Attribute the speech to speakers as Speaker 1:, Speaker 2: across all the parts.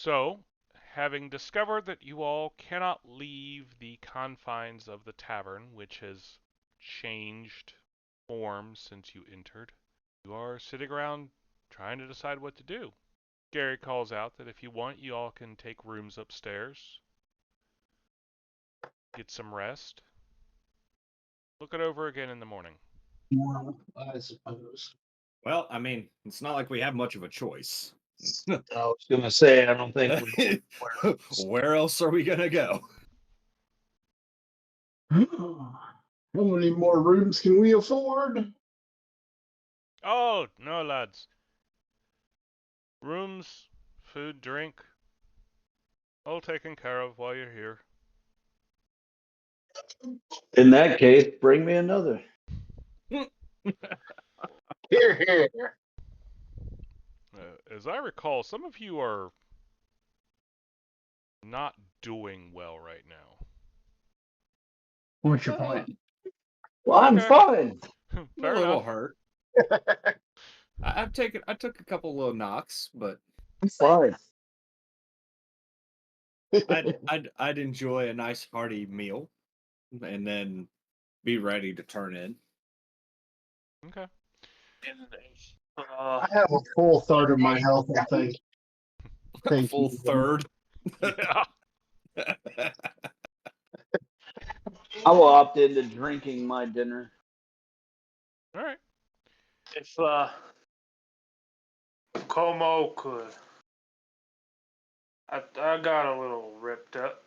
Speaker 1: So, having discovered that you all cannot leave the confines of the tavern, which has changed form since you entered, you are sitting around trying to decide what to do. Gary calls out that if you want, you all can take rooms upstairs, get some rest, look it over again in the morning.
Speaker 2: Well, I suppose.
Speaker 3: Well, I mean, it's not like we have much of a choice.
Speaker 2: I was gonna say I don't think we
Speaker 3: Where else are we gonna go?
Speaker 2: How many more rooms can we afford?
Speaker 1: Oh, no, lads. Rooms, food, drink, all taken care of while you're here.
Speaker 4: In that case, bring me another.
Speaker 2: Here, here.
Speaker 1: As I recall, some of you are not doing well right now.
Speaker 2: What's your point?
Speaker 4: Well, I'm
Speaker 1: Okay.
Speaker 4: fine.
Speaker 1: Fair
Speaker 3: a little
Speaker 1: enough.
Speaker 3: hurt. I took a couple little knocks, but
Speaker 4: I'm fine.
Speaker 3: I'd enjoy a nice hearty meal, and then be ready to turn in.
Speaker 1: Okay.
Speaker 2: I have a full third of my health, I think.
Speaker 3: A full third.
Speaker 1: Yeah.
Speaker 4: I will opt into drinking my dinner.
Speaker 1: All right.
Speaker 5: If Como could, I got a little ripped up.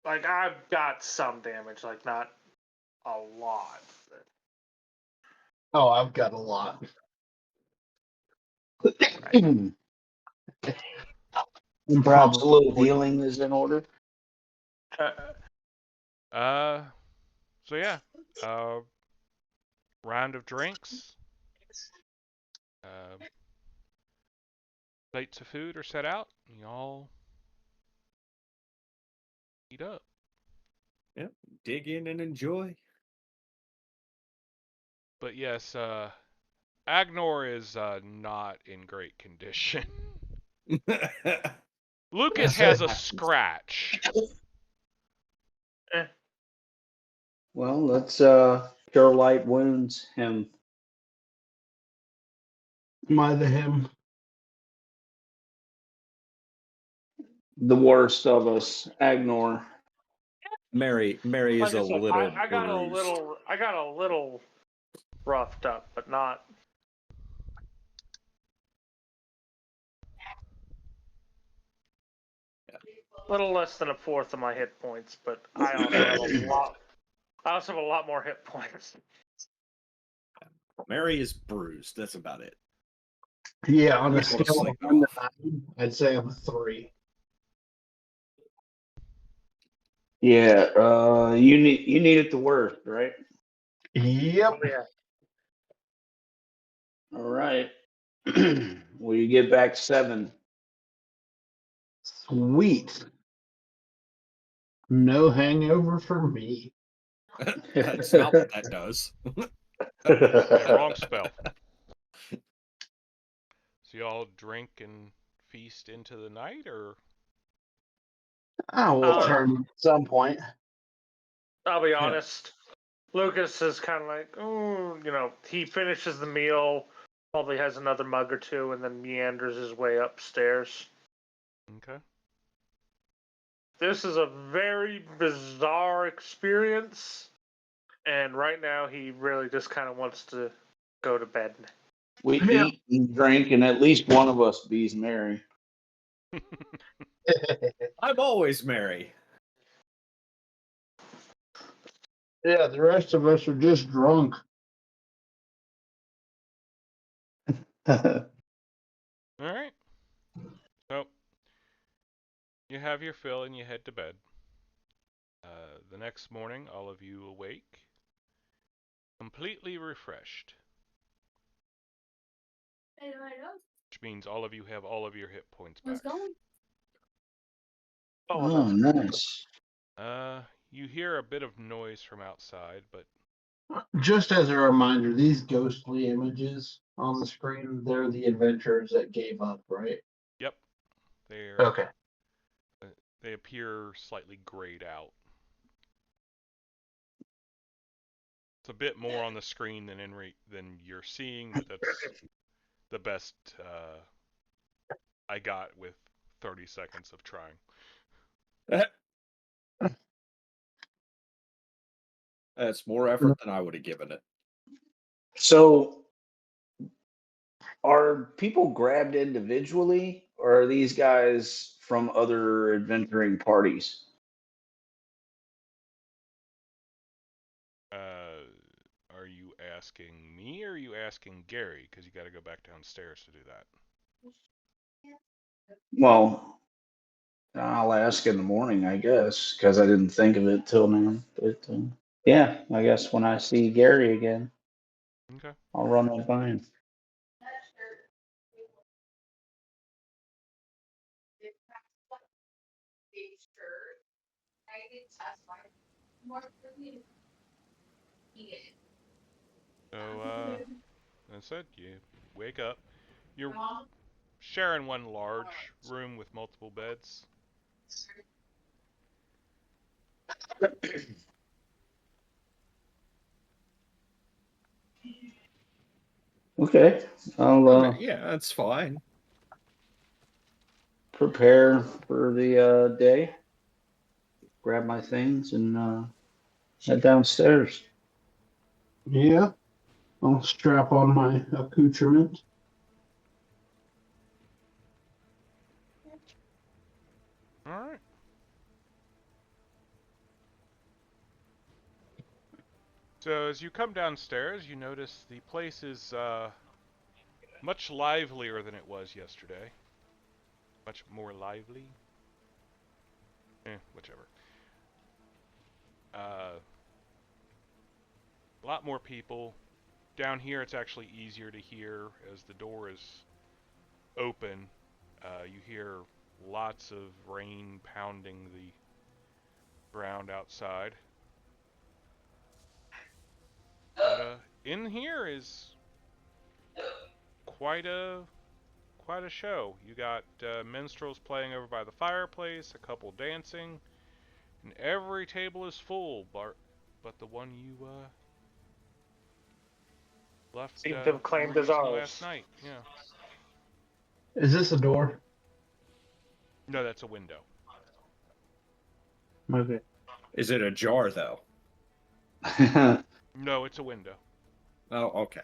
Speaker 5: Like I've got some damage, like not a lot.
Speaker 2: Oh, I've got a lot.
Speaker 4: Perhaps a little healing is in order.
Speaker 1: So yeah. Round of drinks. Plates of food are set out. And you all eat up.
Speaker 3: Yep. Dig in and enjoy.
Speaker 1: But yes, Agnor is not in great condition. Lucas has a scratch.
Speaker 4: Well, let's cure light wounds him.
Speaker 2: Am I the him?
Speaker 4: The worst of us, Agnor.
Speaker 3: Mary is a little
Speaker 5: I got
Speaker 3: bruised.
Speaker 5: a little roughed up, but not. A little less than a fourth of my hit points, but I also have a lot. I also have a lot more hit points.
Speaker 3: Mary is bruised. That's about it.
Speaker 2: Yeah, on a
Speaker 3: Able to
Speaker 2: scale of
Speaker 3: sleep
Speaker 2: 1 to
Speaker 3: off.
Speaker 2: 9, I'd say I'm a 3.
Speaker 4: Yeah, you need it the worst, right?
Speaker 2: Yep.
Speaker 5: Yeah.
Speaker 4: All right. Well, you get back 7.
Speaker 2: Sweet. No hangover for me.
Speaker 3: That's not what that does.
Speaker 1: Wrong spell. So y'all drink and feast into the night, or?
Speaker 2: I will turn at some point.
Speaker 5: I'll be honest. Lucas is kind of like, he finishes the meal, probably has another mug or two, and then meanders his way upstairs.
Speaker 1: Okay.
Speaker 5: This is a very bizarre experience, and right now he really just kind of wants to go to bed.
Speaker 4: We eat and drink, and at least one of us be's merry.
Speaker 3: I'm always merry.
Speaker 2: Yeah, the rest of us are just drunk.
Speaker 1: All right. So you have your fill and you head to bed. The next morning, all of you awake, completely refreshed. Which means all of you have all of your hit points back.
Speaker 4: Oh, nice.
Speaker 1: You hear a bit of noise from outside, but
Speaker 2: Just as a reminder, these ghostly images on the screen, they're the adventurers that gave up, right?
Speaker 1: Yep, they're
Speaker 2: Okay.
Speaker 1: they appear slightly grayed out. It's a bit more on the screen than you're seeing, but that's the best I got with 30 seconds of trying.
Speaker 3: That's more effort than I would have given it.
Speaker 4: So, are people grabbed individually, or are these guys from other adventuring parties?
Speaker 1: Are you asking me or are you asking Gary? Because you got to go back downstairs to do that.
Speaker 4: Well, I'll ask in the morning, I guess, because I didn't think of it till now. But yeah, I guess when I see Gary again,
Speaker 1: Okay.
Speaker 4: I'll run that by him.
Speaker 1: So, that's it. You wake up. You're sharing one large room with multiple beds.
Speaker 4: Okay, I'll
Speaker 3: Yeah, that's fine.
Speaker 4: prepare for the day, grab my things, and head downstairs.
Speaker 2: Yeah. I'll strap on my accoutrement.
Speaker 1: All right. So as you come downstairs, you notice the place is much livelier than it was yesterday. Much more lively. Whichever. A lot more people. Down here, it's actually easier to hear as the door is open. You hear lots of rain pounding the ground outside. But in here is quite a show. You got minstrels playing over by the fireplace, a couple dancing, and every table is full, but the one you left
Speaker 5: Seem to have
Speaker 1: you were
Speaker 5: claimed as
Speaker 1: using
Speaker 5: ours.
Speaker 1: last night. Yeah.
Speaker 2: Is this a door?
Speaker 1: No, that's a window.
Speaker 2: Okay.
Speaker 3: Is it ajar though?
Speaker 1: No, it's a window.
Speaker 3: Oh, okay.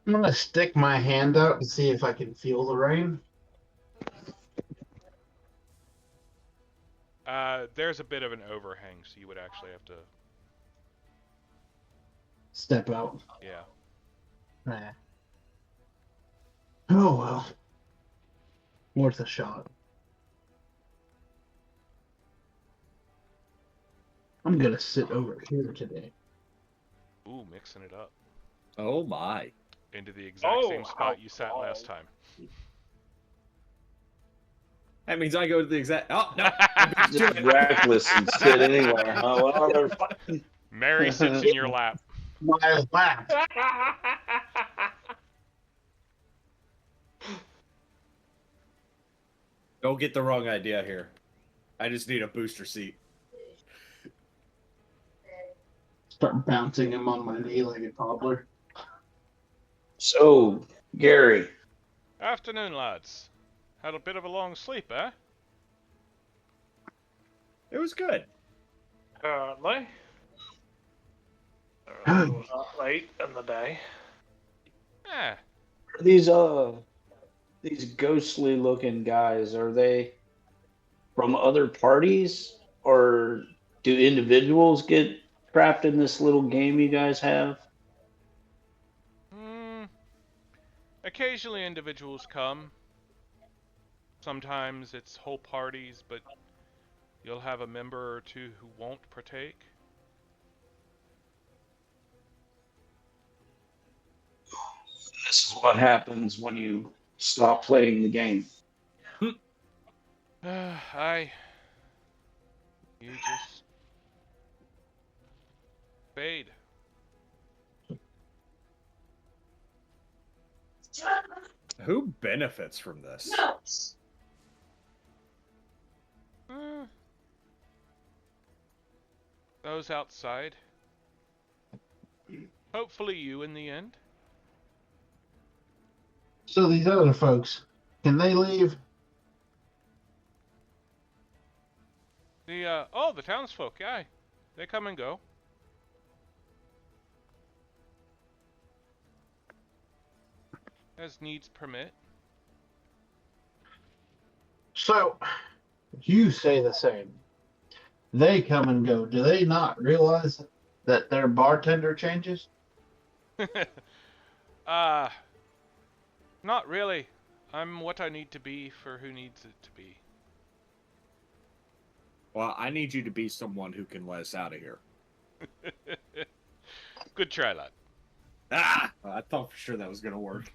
Speaker 2: I'm gonna stick my hand out and see if I can feel the rain.
Speaker 1: There's a bit of an overhang, so you would actually have to.
Speaker 2: Step out.
Speaker 1: Yeah.
Speaker 2: Nah. Oh well. Worth a shot. I'm gonna sit over here today.
Speaker 1: Ooh, mixing it up
Speaker 3: Oh my.
Speaker 1: into the exact same spot you sat last time.
Speaker 3: That means I go to the exact. Oh no!
Speaker 4: Just reckless and sit anywhere. Huh? Well, they're fine.
Speaker 1: Mary sits in your lap.
Speaker 2: My lap.
Speaker 3: Don't get the wrong idea here. I just need a booster seat.
Speaker 2: Start bouncing him on my knee like a toddler.
Speaker 4: So, Gary,
Speaker 1: Afternoon, lads. Had a bit of a long sleep, eh?
Speaker 3: It was good.
Speaker 5: Apparently. Late in the day.
Speaker 1: Eh.
Speaker 4: these ghostly looking guys, are they from other parties, or do individuals get trapped in this little game you guys have?
Speaker 1: Occasionally individuals come. Sometimes it's whole parties, but you'll have a member or two who won't partake.
Speaker 4: This is what happens when you stop playing the game.
Speaker 1: You just fade.
Speaker 3: Who benefits from this?
Speaker 1: Those outside. Hopefully you in the end.
Speaker 2: So these other folks, can they leave?
Speaker 1: The townsfolk, yeah. They come and go. As needs permit.
Speaker 2: So you say the same. They come and go. Do they not realize that their bartender changes?
Speaker 1: Not really. I'm what I need to be for who needs it to be.
Speaker 3: Well, I need you to be someone who can let us out of here.
Speaker 1: Good try, lad.
Speaker 3: Ah! I thought for sure that was going to work.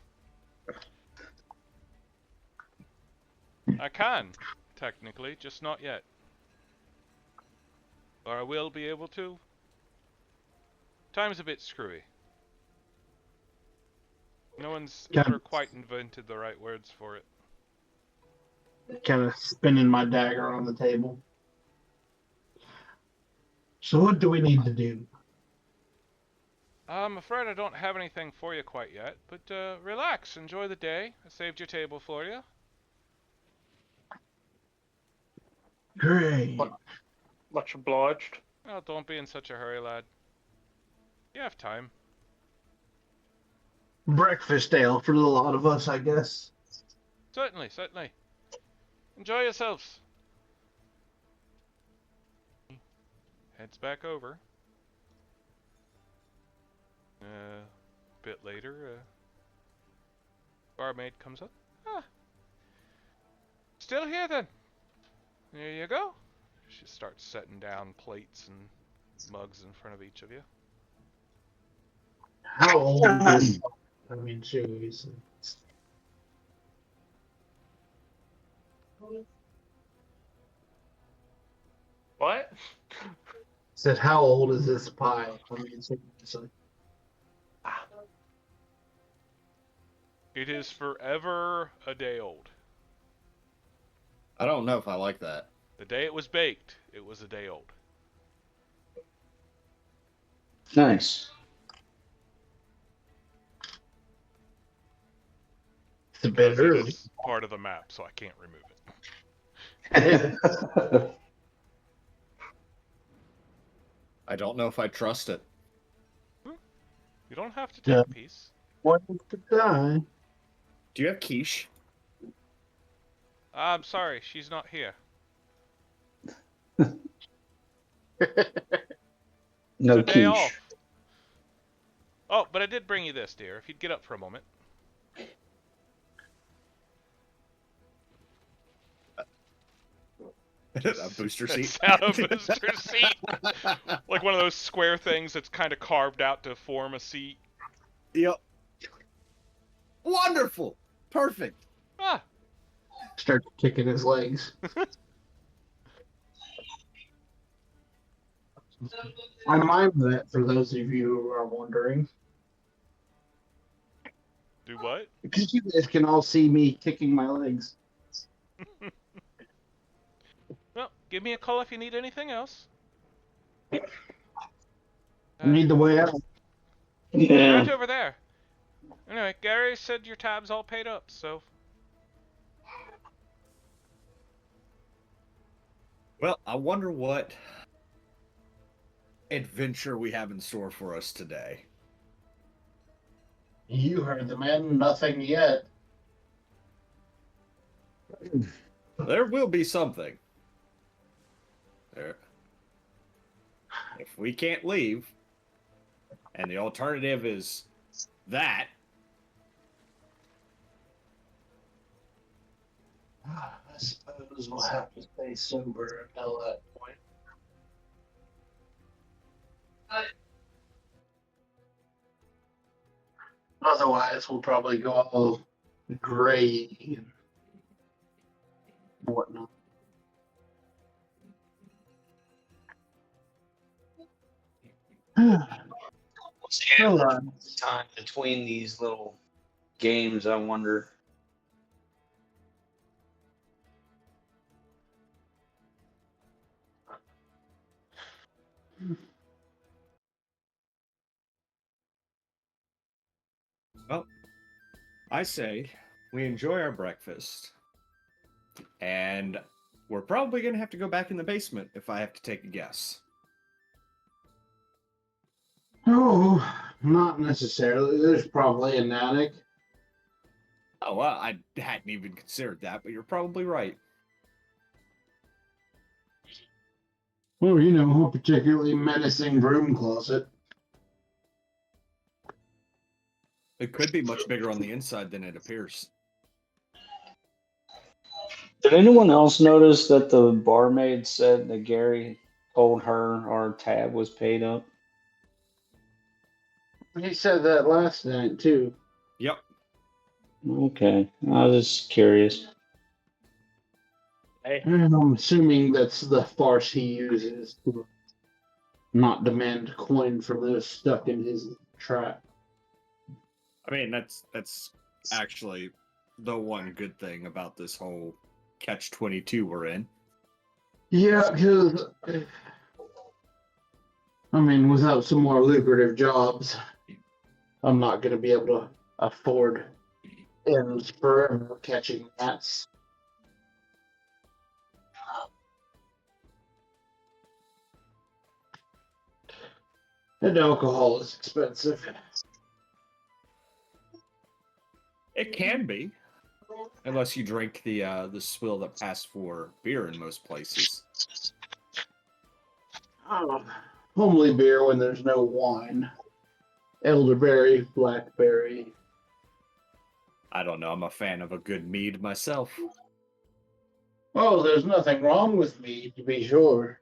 Speaker 1: I can, technically, just not yet. Or I will be able to. Time's a bit screwy. No one's ever quite invented the right words for it.
Speaker 2: Kind of spinning my dagger on the table. So what do we need to do?
Speaker 1: I'm afraid I don't have anything for you quite yet, but relax, enjoy the day. I saved your table for you.
Speaker 2: Great.
Speaker 5: Much obliged.
Speaker 1: Well, don't be in such a hurry, lad. You have time.
Speaker 2: Breakfast ale for the lot of us, I guess.
Speaker 1: Certainly, certainly. Enjoy yourselves. Heads back over. A bit later, barmaid comes up. Ah, still here then. There you go. She starts setting down plates and mugs in front of each of you.
Speaker 2: How old is I mean, jeez.
Speaker 5: What?
Speaker 2: Said, how old is this pie? I mean, seriously.
Speaker 1: It is forever a day old.
Speaker 3: I don't know if I like that.
Speaker 1: The day it was baked, it was a day old.
Speaker 4: Nice.
Speaker 2: It's a bit
Speaker 1: Because it
Speaker 2: early.
Speaker 1: is part of the map, so I can't remove it.
Speaker 3: I don't know if I trust it.
Speaker 1: You don't have to take
Speaker 2: Yeah.
Speaker 1: a piece.
Speaker 2: What is to die?
Speaker 3: Do you have quiche?
Speaker 1: I'm sorry, she's not here.
Speaker 4: No
Speaker 1: It's a day
Speaker 4: quiche.
Speaker 1: off. Oh, but I did bring you this, dear. If you'd get up for a moment.
Speaker 3: A booster seat?
Speaker 1: It's out of booster seat. Like one of those square things that's kind of carved out to form a seat.
Speaker 3: Yep. Wonderful. Perfect.
Speaker 1: Ah,
Speaker 2: Starts kicking his legs. I mind that for those of you who are wondering.
Speaker 1: do what?
Speaker 2: Because you guys can all see me kicking my legs.
Speaker 1: Well, give me a call if you need anything else.
Speaker 2: I need the way out.
Speaker 1: Right
Speaker 4: Yeah.
Speaker 1: over there. Anyway, Gary said your tab's all paid up, so
Speaker 3: Well, I wonder what adventure we have in store for us today.
Speaker 2: You heard the man, nothing yet.
Speaker 3: There will be something. There. If we can't leave, and the alternative is that,
Speaker 2: I suppose we'll have to stay sober until that point. Otherwise, we'll probably go all gray and whatnot.
Speaker 6: What's the
Speaker 2: Hold
Speaker 6: average
Speaker 2: on.
Speaker 6: time between these little
Speaker 4: games, I wonder.
Speaker 3: Well, I say we enjoy our breakfast, and we're probably going to have to go back in the basement if I have to take a guess.
Speaker 2: Oh, not necessarily. There's probably an attic.
Speaker 3: Oh, well, I hadn't even considered that, but you're probably right.
Speaker 2: Well, you know, a particularly menacing broom closet.
Speaker 3: It could be much bigger on the inside than it appears.
Speaker 4: Did anyone else notice that the barmaid said that Gary told her our tab was paid up?
Speaker 2: He said that last night too.
Speaker 3: Yep.
Speaker 4: Okay, I was just curious.
Speaker 5: Hey,
Speaker 2: And I'm assuming that's the farce he uses to not demand coin from those stuck in his trap.
Speaker 3: I mean, that's actually the one good thing about this whole catch-22 we're in.
Speaker 2: Yeah, because I mean, without some more lucrative jobs, I'm not going to be able to afford ends forever catching rats. And alcohol is expensive.
Speaker 3: It can be, unless you drink the swill that passed for beer in most places.
Speaker 2: Oh, homely beer when there's no wine. Elderberry, blackberry.
Speaker 3: I don't know. I'm a fan of a good mead myself.
Speaker 2: Oh, there's nothing wrong with me, to be sure.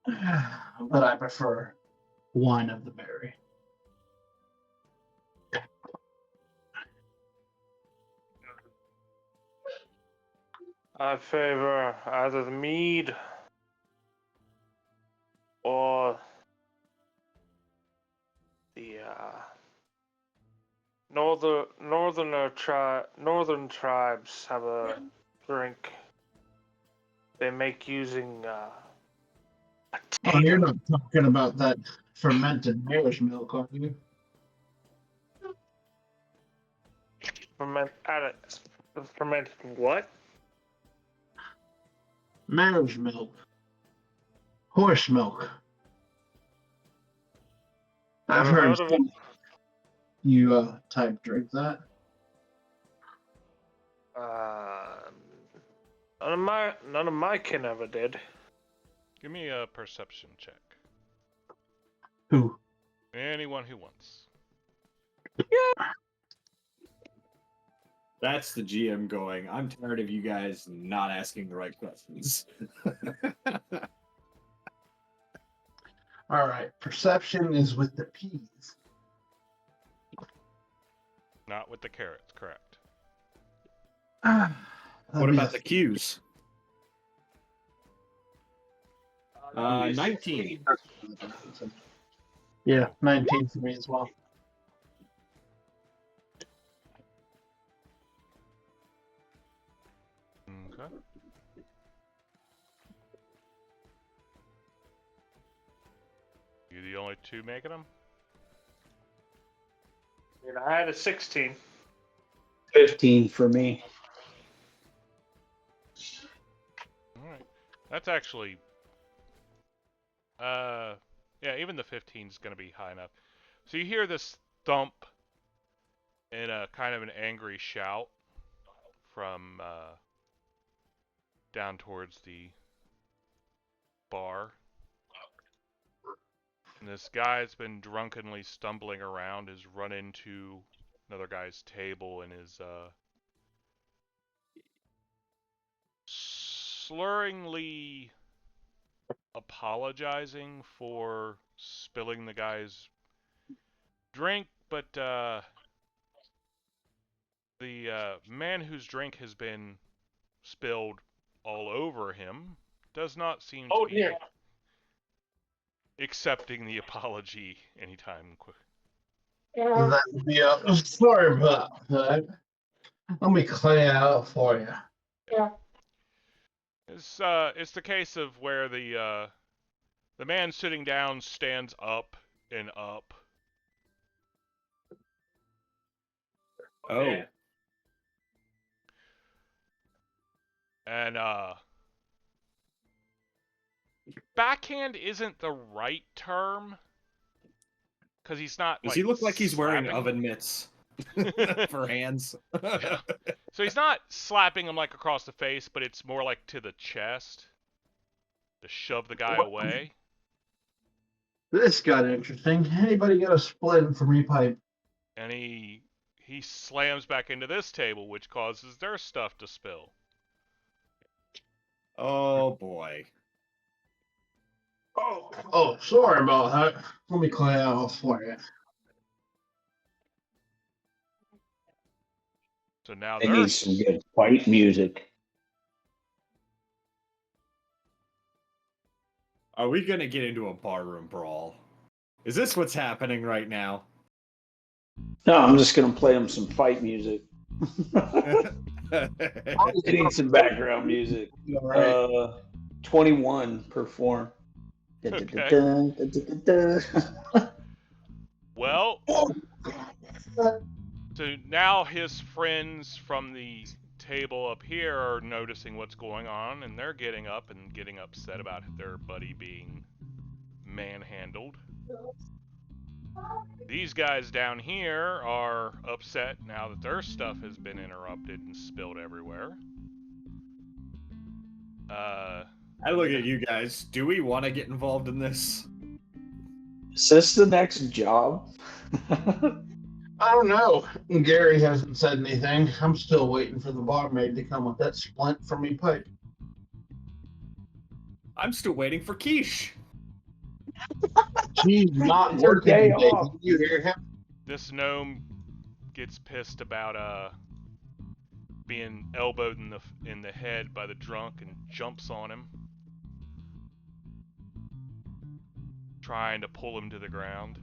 Speaker 2: But I prefer wine of the berry.
Speaker 5: I favor either the mead or the northern tribes have a drink they make using
Speaker 2: Oh, you're
Speaker 5: potato.
Speaker 2: not talking about that fermented mare's milk, are you?
Speaker 5: Fermented what?
Speaker 2: Mare's milk. Horse milk. I've
Speaker 5: Never
Speaker 2: heard
Speaker 5: heard of it.
Speaker 2: you type drink that.
Speaker 5: None of my kin ever did.
Speaker 1: Give me a perception check.
Speaker 2: Who?
Speaker 1: Anyone who wants.
Speaker 3: That's the GM going, I'm tired of you guys not asking the right questions.
Speaker 2: All right. Perception is with the peas.
Speaker 1: Not with the carrots, correct.
Speaker 3: What about the Qs? 19.
Speaker 2: Yeah, 19 for me as well.
Speaker 1: Okay. You the only two making them?
Speaker 5: And I had a 16.
Speaker 4: 15 for me.
Speaker 1: Alright. That's actually... yeah, even the 15 is going to be high enough. So you hear this thump and a kind of an angry shout from down towards the bar. And this guy that's been drunkenly stumbling around has run into another guy's table and is slurringly apologizing for spilling the guy's drink, but the man whose drink has been spilled all over him does not seem
Speaker 5: Oh
Speaker 1: to be
Speaker 5: dear.
Speaker 1: accepting the apology anytime.
Speaker 2: That would be sorry about that. Let me clear it out for you.
Speaker 1: It's the case of where the man sitting down stands up and up.
Speaker 3: Oh,
Speaker 5: Yeah.
Speaker 1: And backhand isn't the right term because he's not
Speaker 3: does
Speaker 1: like
Speaker 3: he look like he's wearing
Speaker 1: slapping
Speaker 3: oven mitts for hands?
Speaker 1: Yeah. So he's not slapping him like across the face, but it's more like to the chest to shove the guy away.
Speaker 2: This got interesting. Anybody got a splint for me pipe?
Speaker 1: And he slams back into this table, which causes their stuff to spill.
Speaker 3: Oh boy.
Speaker 2: Oh, sorry about that. Let me clear it out for you.
Speaker 1: So now
Speaker 4: They
Speaker 1: they're
Speaker 4: need some good fight music.
Speaker 3: Are we gonna get into a barroom brawl? Is this what's happening right now?
Speaker 4: No, I'm just gonna play them some fight music.
Speaker 3: Okay.
Speaker 4: They need some background music.
Speaker 2: All right.
Speaker 4: 21 perform.
Speaker 1: Okay. Well, so now his friends from the table up here are noticing what's going on, and they're getting up and getting upset about their buddy being manhandled. These guys down here are upset now that their stuff has been interrupted and spilled everywhere.
Speaker 3: I look at you guys. Do we want to get involved in this?
Speaker 4: Is this the next job?
Speaker 2: I don't know. Gary hasn't said anything. I'm still waiting for the barmaid to come with that splint for me pipe.
Speaker 3: I'm still waiting for quiche.
Speaker 2: She's not
Speaker 4: It's her
Speaker 2: working
Speaker 4: day
Speaker 2: today.
Speaker 4: off.
Speaker 2: Did you hear him?
Speaker 1: This gnome gets pissed about being elbowed in the head by the drunk and jumps on him, trying to pull him to the ground.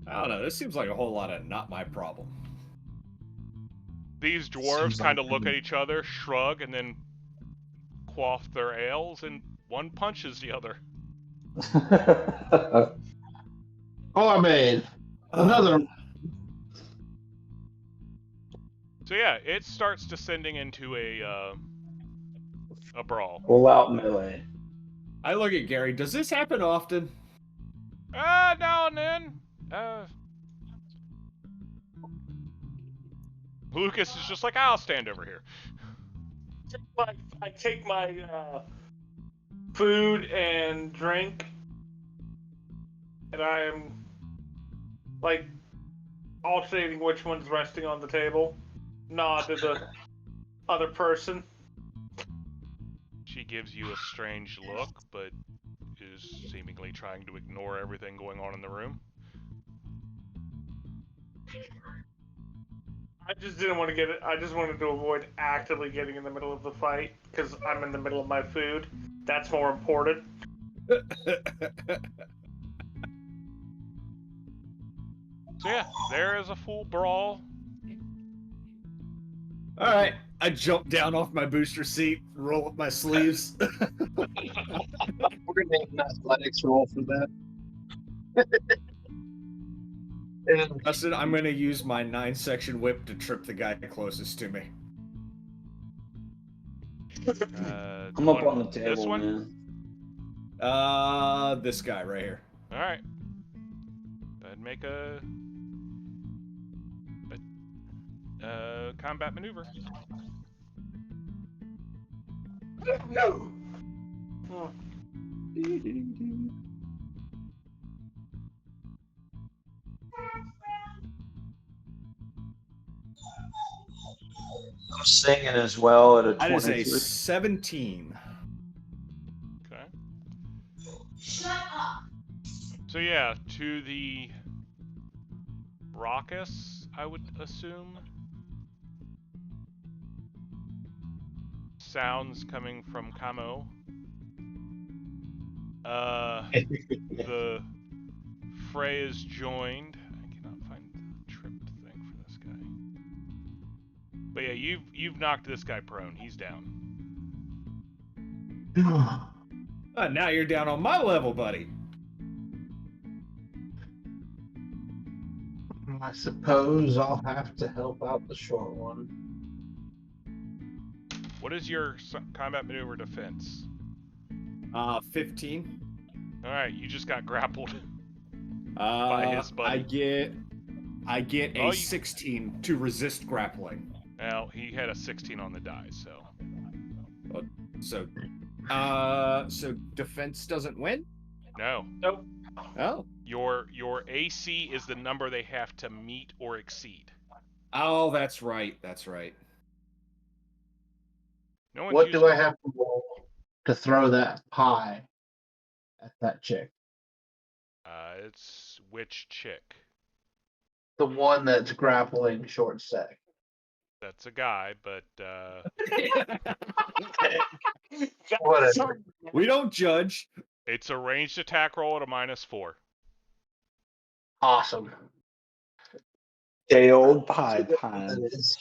Speaker 3: I don't know. This seems like a whole lot of not my problem.
Speaker 1: These dwarves kind of look at each other, shrug, and then quaff their ales, and one punches the other.
Speaker 2: Barmaid. Another.
Speaker 1: So yeah, it starts descending into a brawl.
Speaker 4: Full out melee.
Speaker 3: I look at Gary. Does this happen often?
Speaker 1: Now and then. Lucas is just like, I'll stand over here.
Speaker 5: I take my food and drink, and I am like alternating which one's resting on the table. Nod to the other person.
Speaker 1: She gives you a strange look, but is seemingly trying to ignore everything going on in the room.
Speaker 5: I just didn't want to get it. I just wanted to avoid actively getting in the middle of the fight because I'm in the middle of my food. That's more important.
Speaker 1: So yeah, there is a full brawl.
Speaker 3: All right. I jump down off my booster seat, roll up my sleeves.
Speaker 2: We're gonna make an athletics roll for that. And
Speaker 3: Justin, I'm going to use my 9-section whip to trip the guy closest to me.
Speaker 4: I'm up on the table,
Speaker 1: This one?
Speaker 4: man.
Speaker 3: This guy right here.
Speaker 1: All right. I'd make a combat maneuver.
Speaker 5: No.
Speaker 4: I'm singing as well at a
Speaker 3: That is a
Speaker 4: 23.
Speaker 3: 17.
Speaker 1: Okay. So yeah, to the raucous, I would assume. Sounds coming from Kamo. The fray is joined. I cannot find the tripped thing for this guy. But yeah, you've knocked this guy prone. He's down.
Speaker 3: Now you're down on my level, buddy.
Speaker 2: I suppose I'll have to help out the short one.
Speaker 1: What is your combat maneuver defense?
Speaker 3: 15.
Speaker 1: All right, you just got grappled.
Speaker 3: By
Speaker 1: his buddy.
Speaker 3: I get a
Speaker 1: Oh, you-
Speaker 3: 16 to resist grappling.
Speaker 1: Well, he had a 16 on the die, so
Speaker 3: So defense doesn't win?
Speaker 1: no.
Speaker 5: Nope.
Speaker 3: Oh.
Speaker 1: Your AC is the number they have to meet or exceed.
Speaker 3: Oh, that's right. That's right.
Speaker 1: No one's
Speaker 2: What
Speaker 1: used
Speaker 2: do I have to roll to throw that pie at that chick?
Speaker 1: It's which chick?
Speaker 2: The one that's grappling short stack.
Speaker 1: That's a guy, but
Speaker 2: Whatever.
Speaker 3: We don't judge.
Speaker 1: it's a ranged attack roll at a -4.
Speaker 2: Awesome.
Speaker 4: Day old pie
Speaker 2: That
Speaker 4: time.
Speaker 2: is.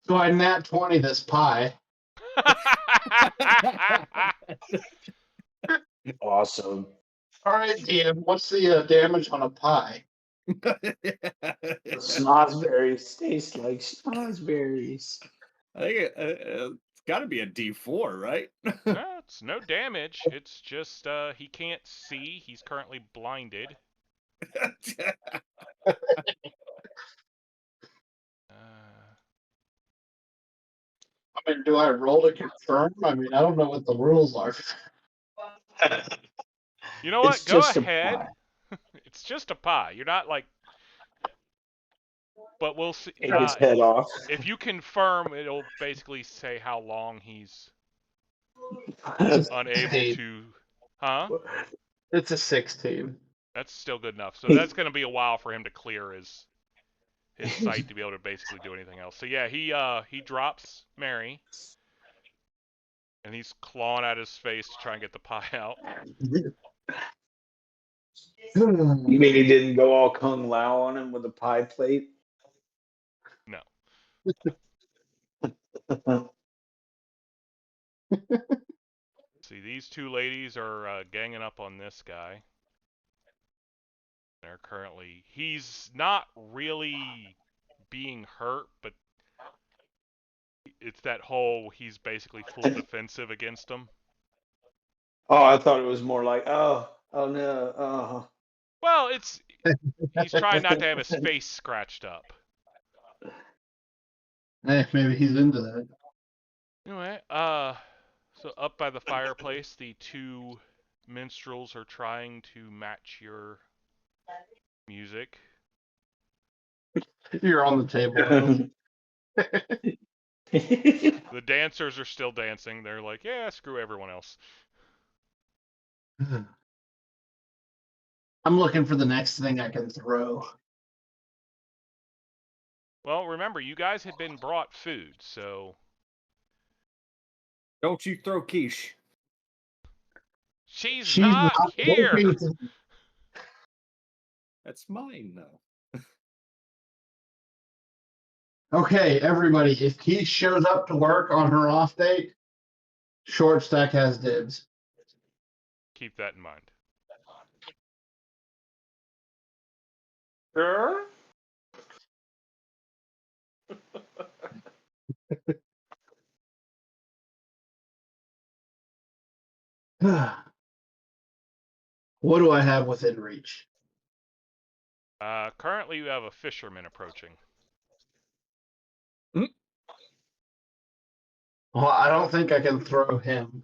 Speaker 2: So I nat 20 this pie.
Speaker 4: Awesome.
Speaker 2: All right, DM, what's the damage on a pie?
Speaker 4: Snozberries taste like snozberries.
Speaker 3: I think it's got to be a D4, right?
Speaker 1: No, it's no damage. It's just he can't see. He's currently blinded.
Speaker 2: I mean, do I roll to confirm? I mean, I don't know what the rules are.
Speaker 1: You know what?
Speaker 4: It's
Speaker 1: Go
Speaker 4: just a
Speaker 1: ahead.
Speaker 4: pie.
Speaker 1: It's just a pie. You're not like. But we'll see.
Speaker 4: Take his head off.
Speaker 1: If you confirm, it'll basically say how long he's unable to. Huh?
Speaker 2: It's a 16.
Speaker 1: That's still good enough. So that's going to be a while for him to clear his sight to be able to basically do anything else. So yeah, he drops Mary, and he's clawing at his face to try and get the pie out.
Speaker 4: You mean he didn't go all kung lao on him with a pie plate?
Speaker 1: No. See, these two ladies are ganging up on this guy. They're currently. He's not really being hurt, but it's that whole he's basically full defensive against them.
Speaker 4: Oh, I thought it was more like, oh no, oh.
Speaker 1: Well, he's trying not to have his face scratched up.
Speaker 2: Hey, maybe he's into that.
Speaker 1: Anyway, so up by the fireplace, the two minstrels are trying to match your music.
Speaker 2: You're on the table.
Speaker 1: The dancers are still dancing. They're like, yeah, screw everyone else.
Speaker 2: I'm looking for the next thing I can throw.
Speaker 1: Well, remember, you guys had been brought food, so
Speaker 3: Don't you throw quiche.
Speaker 1: she's not here.
Speaker 2: looking to-
Speaker 3: That's mine, though.
Speaker 2: Okay, everybody, if Keith shows up to work on her off date, short stack has dibs.
Speaker 1: Keep that in mind.
Speaker 5: Sure.
Speaker 2: What do I have within reach?
Speaker 1: Currently, you have a fisherman approaching.
Speaker 2: Well, I don't think I can throw him.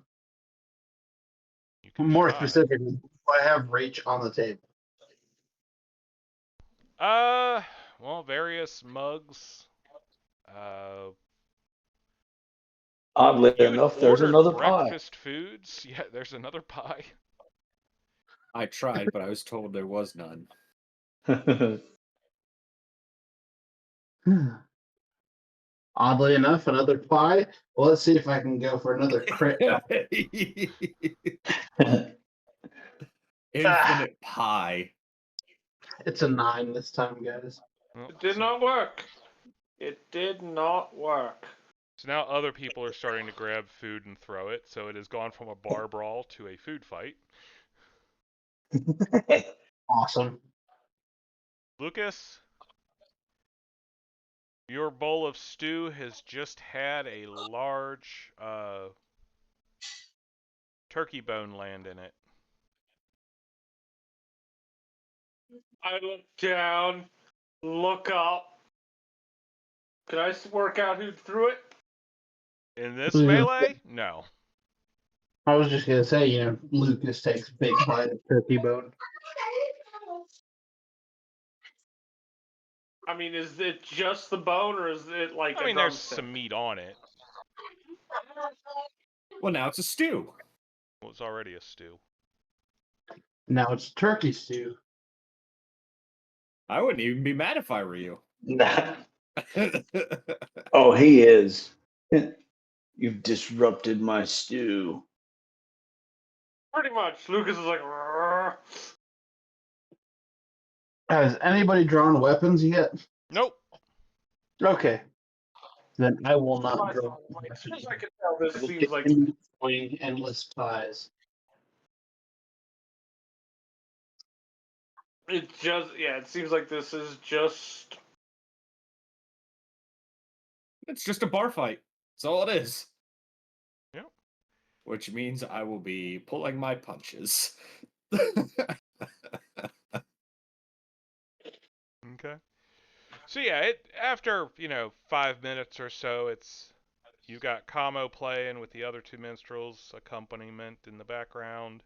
Speaker 1: You can
Speaker 2: More
Speaker 1: try.
Speaker 2: specifically, do I have reach on the table?
Speaker 1: Well, various mugs.
Speaker 4: Oddly
Speaker 1: You had
Speaker 4: enough, there's
Speaker 1: ordered
Speaker 4: another pie.
Speaker 1: breakfast foods. Yeah, there's another pie.
Speaker 3: I tried, but I was told there was none.
Speaker 2: Oddly enough, another pie. Well, let's see if I can go for another crit.
Speaker 3: Infinite pie.
Speaker 2: It's a 9 this time, guys.
Speaker 1: Well,
Speaker 5: It did not work. It did not work.
Speaker 1: So now other people are starting to grab food and throw it, so it has gone from a bar brawl to a food fight.
Speaker 2: Awesome.
Speaker 1: Lucas, your bowl of stew has just had a large turkey bone land in it.
Speaker 5: I look down, look up. Can I work out who threw it?
Speaker 1: In this
Speaker 2: Yeah.
Speaker 1: melee? No.
Speaker 2: I was just gonna say, Lucas takes big bite of turkey bone.
Speaker 5: I mean, is it just the bone, or is it like
Speaker 1: I
Speaker 5: a
Speaker 1: mean, there's
Speaker 5: drumstick?
Speaker 1: some meat on it.
Speaker 3: Well, now it's a stew.
Speaker 1: It was already a stew.
Speaker 2: Now it's turkey stew.
Speaker 3: I wouldn't even be mad if I were you.
Speaker 4: Nah. Oh, he is. You've disrupted my stew.
Speaker 5: Pretty much. Lucas is like, "Rrrr."
Speaker 2: Has anybody drawn weapons yet?
Speaker 1: Nope.
Speaker 2: Okay. Then I will not
Speaker 5: As
Speaker 2: draw.
Speaker 5: soon as I can tell, this
Speaker 2: I will
Speaker 5: seems like
Speaker 2: continue endless ties.
Speaker 5: it just. Yeah, it seems like this is just.
Speaker 3: It's just a bar fight. That's all it is.
Speaker 1: Yep.
Speaker 3: Which means I will be pulling my punches.
Speaker 1: Okay. So yeah, after 5 minutes or so, you've got Kamo playing with the other two minstrels, accompaniment in the background.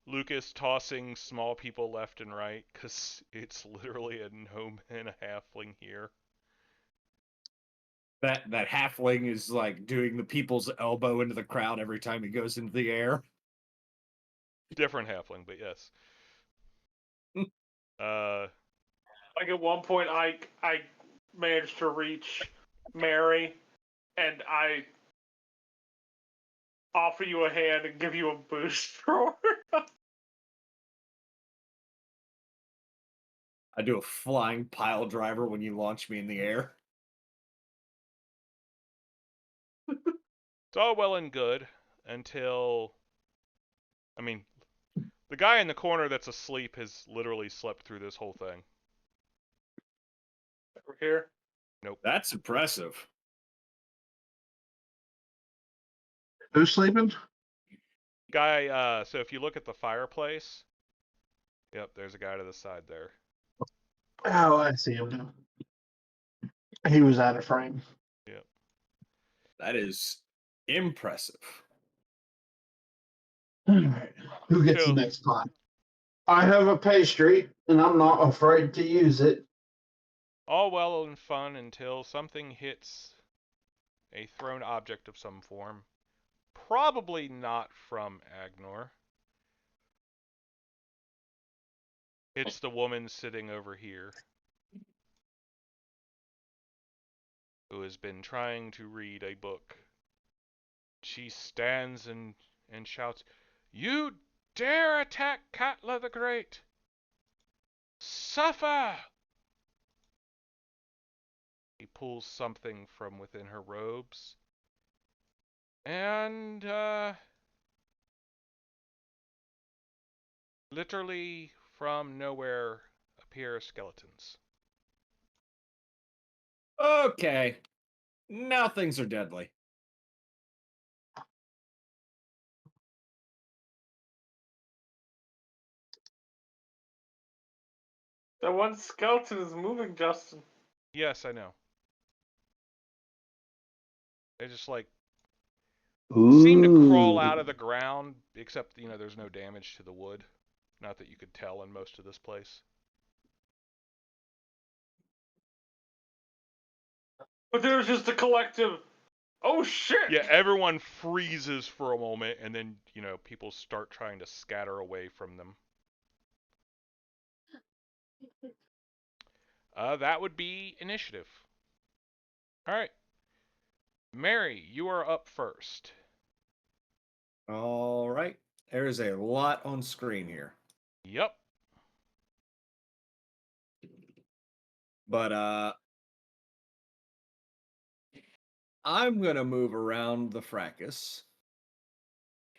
Speaker 1: Lucas tossing small people left and right because it's literally a gnome and a halfling here.
Speaker 3: That halfling is like doing the people's elbow into the crowd every time he goes into the air.
Speaker 1: Different halfling, but yes.
Speaker 5: Like at one point, I managed to reach Mary, and I offer you a hand and give you a boost for her.
Speaker 3: I do a flying pile driver when you launch me in the air.
Speaker 1: It's all well and good until, the guy in the corner that's asleep has literally slept through this whole thing.
Speaker 5: Over here.
Speaker 1: Nope.
Speaker 3: That's impressive.
Speaker 2: Who's sleeping?
Speaker 1: Guy, so if you look at the fireplace, yep, there's a guy to the side there.
Speaker 2: Oh, I see him now. He was out of frame.
Speaker 1: Yep.
Speaker 3: That is impressive.
Speaker 2: All right. Who gets
Speaker 1: Cool.
Speaker 2: the next pie? I have a pastry, and I'm not afraid to use it.
Speaker 1: All well and fun until something hits a thrown object of some form. Probably not from Agnor. It's the woman sitting over here, who has been trying to read a book. She stands and shouts, "You dare attack Katla the Great! Suffer!" He pulls something from within her robes, and literally from nowhere appear skeletons.
Speaker 3: Okay. Now things are deadly.
Speaker 5: That one skeleton is moving, Justin.
Speaker 1: Yes, I know. They just seem to crawl out of the ground, except there's no damage to the wood. Not that you could tell in most of this place.
Speaker 5: But there's just a collective. Oh shit!
Speaker 1: Yeah, everyone freezes for a moment, and then people start trying to scatter away from them. That would be initiative. All right. Mary, you are up first.
Speaker 3: All right. There is a lot on screen here.
Speaker 1: Yep.
Speaker 3: But I'm gonna move around the fracas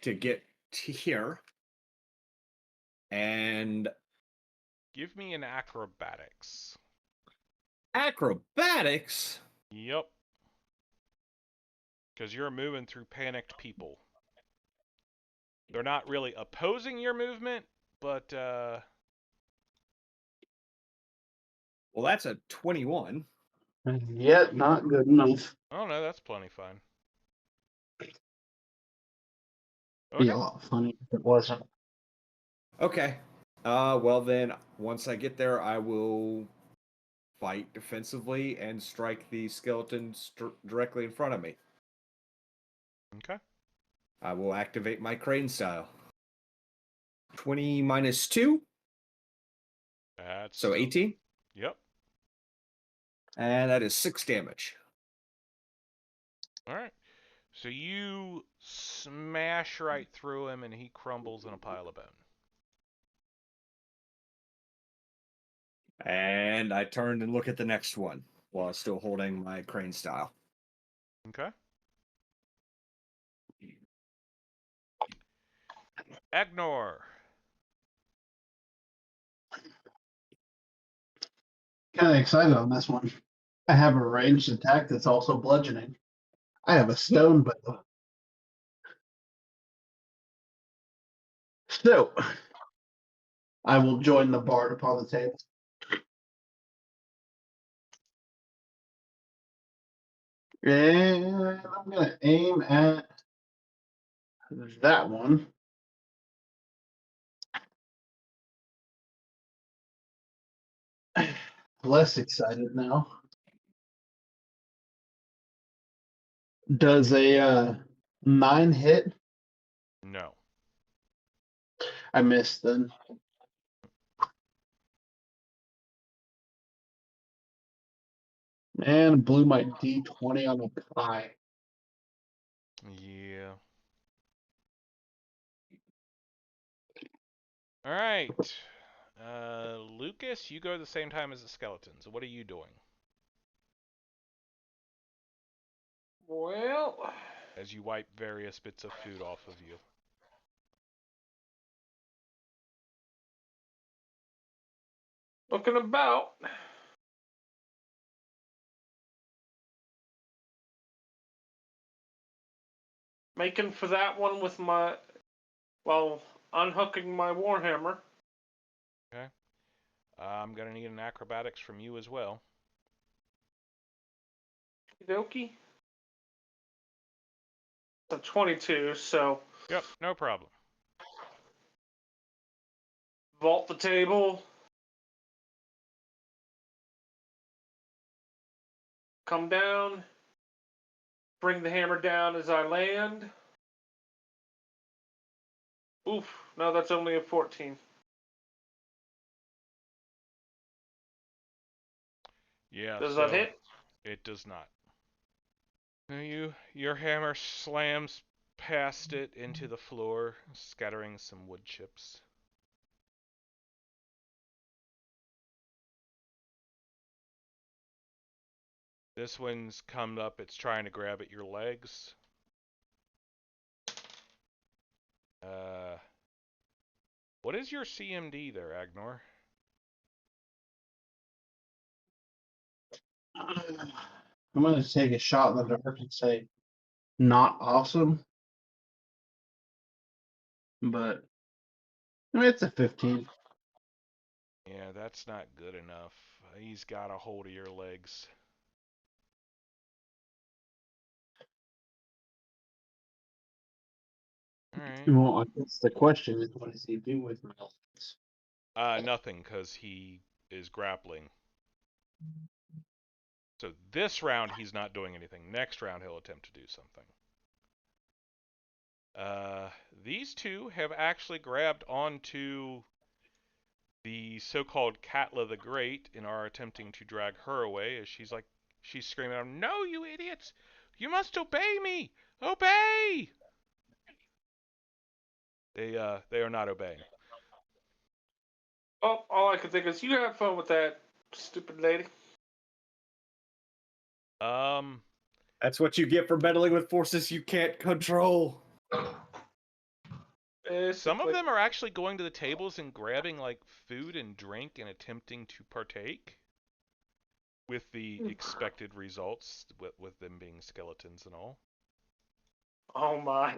Speaker 3: to get to here. And
Speaker 1: Give me an acrobatics.
Speaker 3: acrobatics.
Speaker 1: Yep. Because you're moving through panicked people. They're not really opposing your movement, but
Speaker 3: Well, that's a 21.
Speaker 2: Yet not good enough.
Speaker 1: oh no, that's plenty fine.
Speaker 2: Be
Speaker 1: Okay.
Speaker 2: a lot funny if it wasn't.
Speaker 3: Okay. Well then, once I get there, I will fight defensively and strike the skeleton directly in front of me.
Speaker 1: Okay.
Speaker 3: I will activate my crane style. 20 minus 2,
Speaker 1: That's
Speaker 3: so 18.
Speaker 1: Yep.
Speaker 3: And that is 6 damage.
Speaker 1: All right. So you smash right through him, and he crumbles in a pile of bone.
Speaker 3: And I turn and look at the next one while still holding my crane style.
Speaker 1: Okay. Agnor.
Speaker 2: Kind of excited on this one. I have a ranged attack that's also bludgeoning. I have a stone bow. So, I will join the bard upon the table. And I'm going to aim at that one. Less excited now. Does a 9 hit?
Speaker 1: No.
Speaker 2: I missed then. And blew my d20 on the pie.
Speaker 1: Yeah. All right. Lucas, you go at the same time as the skeletons. What are you doing
Speaker 5: Well,
Speaker 1: as you wipe various bits of food off of you?
Speaker 5: looking about. Making for that one with my, well, unhooking my warhammer.
Speaker 1: Okay. I'm gonna need an acrobatics from you as well.
Speaker 5: Okie dokie. A 22, so
Speaker 1: Yep. No problem.
Speaker 5: vault the table. Come down. Bring the hammer down as I land. Oof, no, that's only a 14.
Speaker 1: Yeah.
Speaker 5: Does that
Speaker 1: So
Speaker 5: hit?
Speaker 1: it does not. Your hammer slams past it into the floor, scattering some wood chips. This one's come up, it's trying to grab at your legs. What is your CMD there, Agnor?
Speaker 2: I'm going to take a shot in the dark and say, not awesome. But, I mean, it's a 15.
Speaker 1: Yeah, that's not good enough. He's got a hold of your legs. Alright.
Speaker 2: Well, I guess the question is, what does he do with my legs?
Speaker 1: Nothing, because he is grappling. So this round, he's not doing anything. Next round, he'll attempt to do something. These two have actually grabbed onto the so-called Katla the Great and are attempting to drag her away as she's screaming out, "No, you idiots! You must obey me! Obey! They are not obeying.
Speaker 5: Oh, all I can think is you have fun with that stupid lady.
Speaker 3: That's what you get for meddling with forces you can't control.
Speaker 1: Some of
Speaker 5: Basically.
Speaker 1: them are actually going to the tables and grabbing like food and drink and attempting to partake, with the expected results, with them being skeletons and all.
Speaker 5: Oh my.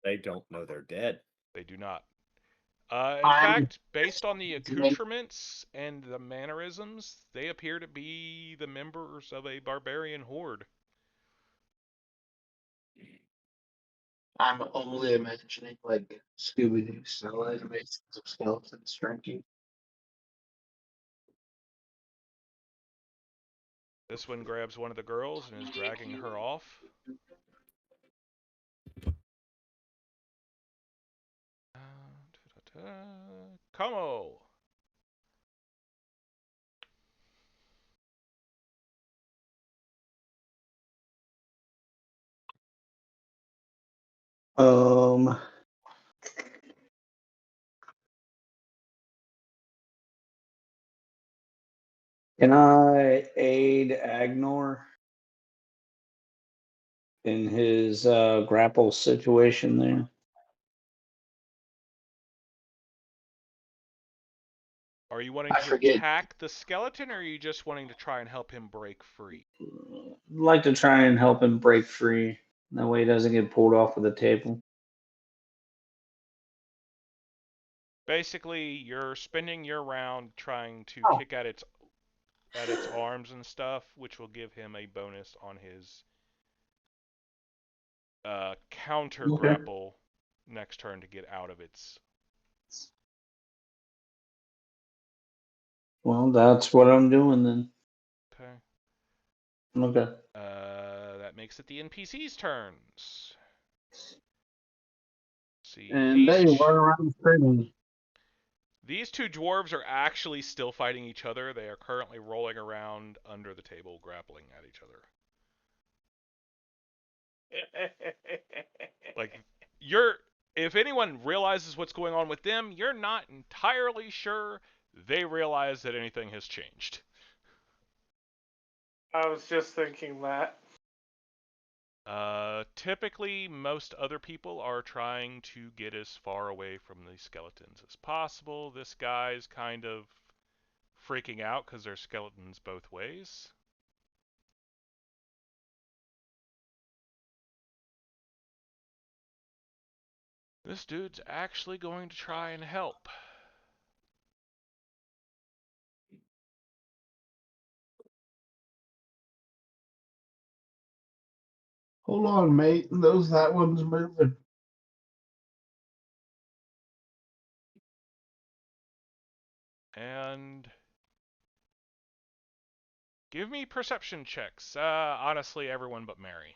Speaker 3: They don't know they're dead.
Speaker 1: They do not. In
Speaker 2: I'm
Speaker 1: fact, based on the accoutrements and the mannerisms, they appear to be the members of a barbarian horde.
Speaker 2: I'm only imagining like Scooby-Doo style animations of skeletons drinking.
Speaker 1: This one grabs one of the girls and is dragging her off. Como!
Speaker 4: Um, can I aid Agnor in his grapple situation there?
Speaker 1: Are you wanting
Speaker 2: I
Speaker 1: to
Speaker 2: forget.
Speaker 1: attack the skeleton, or are you just wanting to try and help him break free?
Speaker 4: I'd like to try and help him break free. That way he doesn't get pulled off of the table.
Speaker 1: Basically, you're spending your round trying to
Speaker 2: Oh.
Speaker 1: kick at its arms and stuff, which will give him a bonus on his counter
Speaker 2: Okay.
Speaker 1: grapple next turn to get out of its.
Speaker 4: Well, that's what I'm doing then.
Speaker 1: Okay.
Speaker 4: Okay.
Speaker 1: That makes it the NPC's turns. See,
Speaker 2: And they run around screaming.
Speaker 1: these two dwarves are actually still fighting each other. They are currently rolling around under the table, grappling at each other. Like, if anyone realizes what's going on with them, you're not entirely sure they realize that anything has changed.
Speaker 5: I was just thinking that.
Speaker 1: Typically, most other people are trying to get as far away from the skeletons as possible. This guy's kind of freaking out because there's skeletons both ways. This dude's actually going to try and help.
Speaker 2: Hold on, mate. That one's moving.
Speaker 1: And give me perception checks. Honestly, everyone but Mary.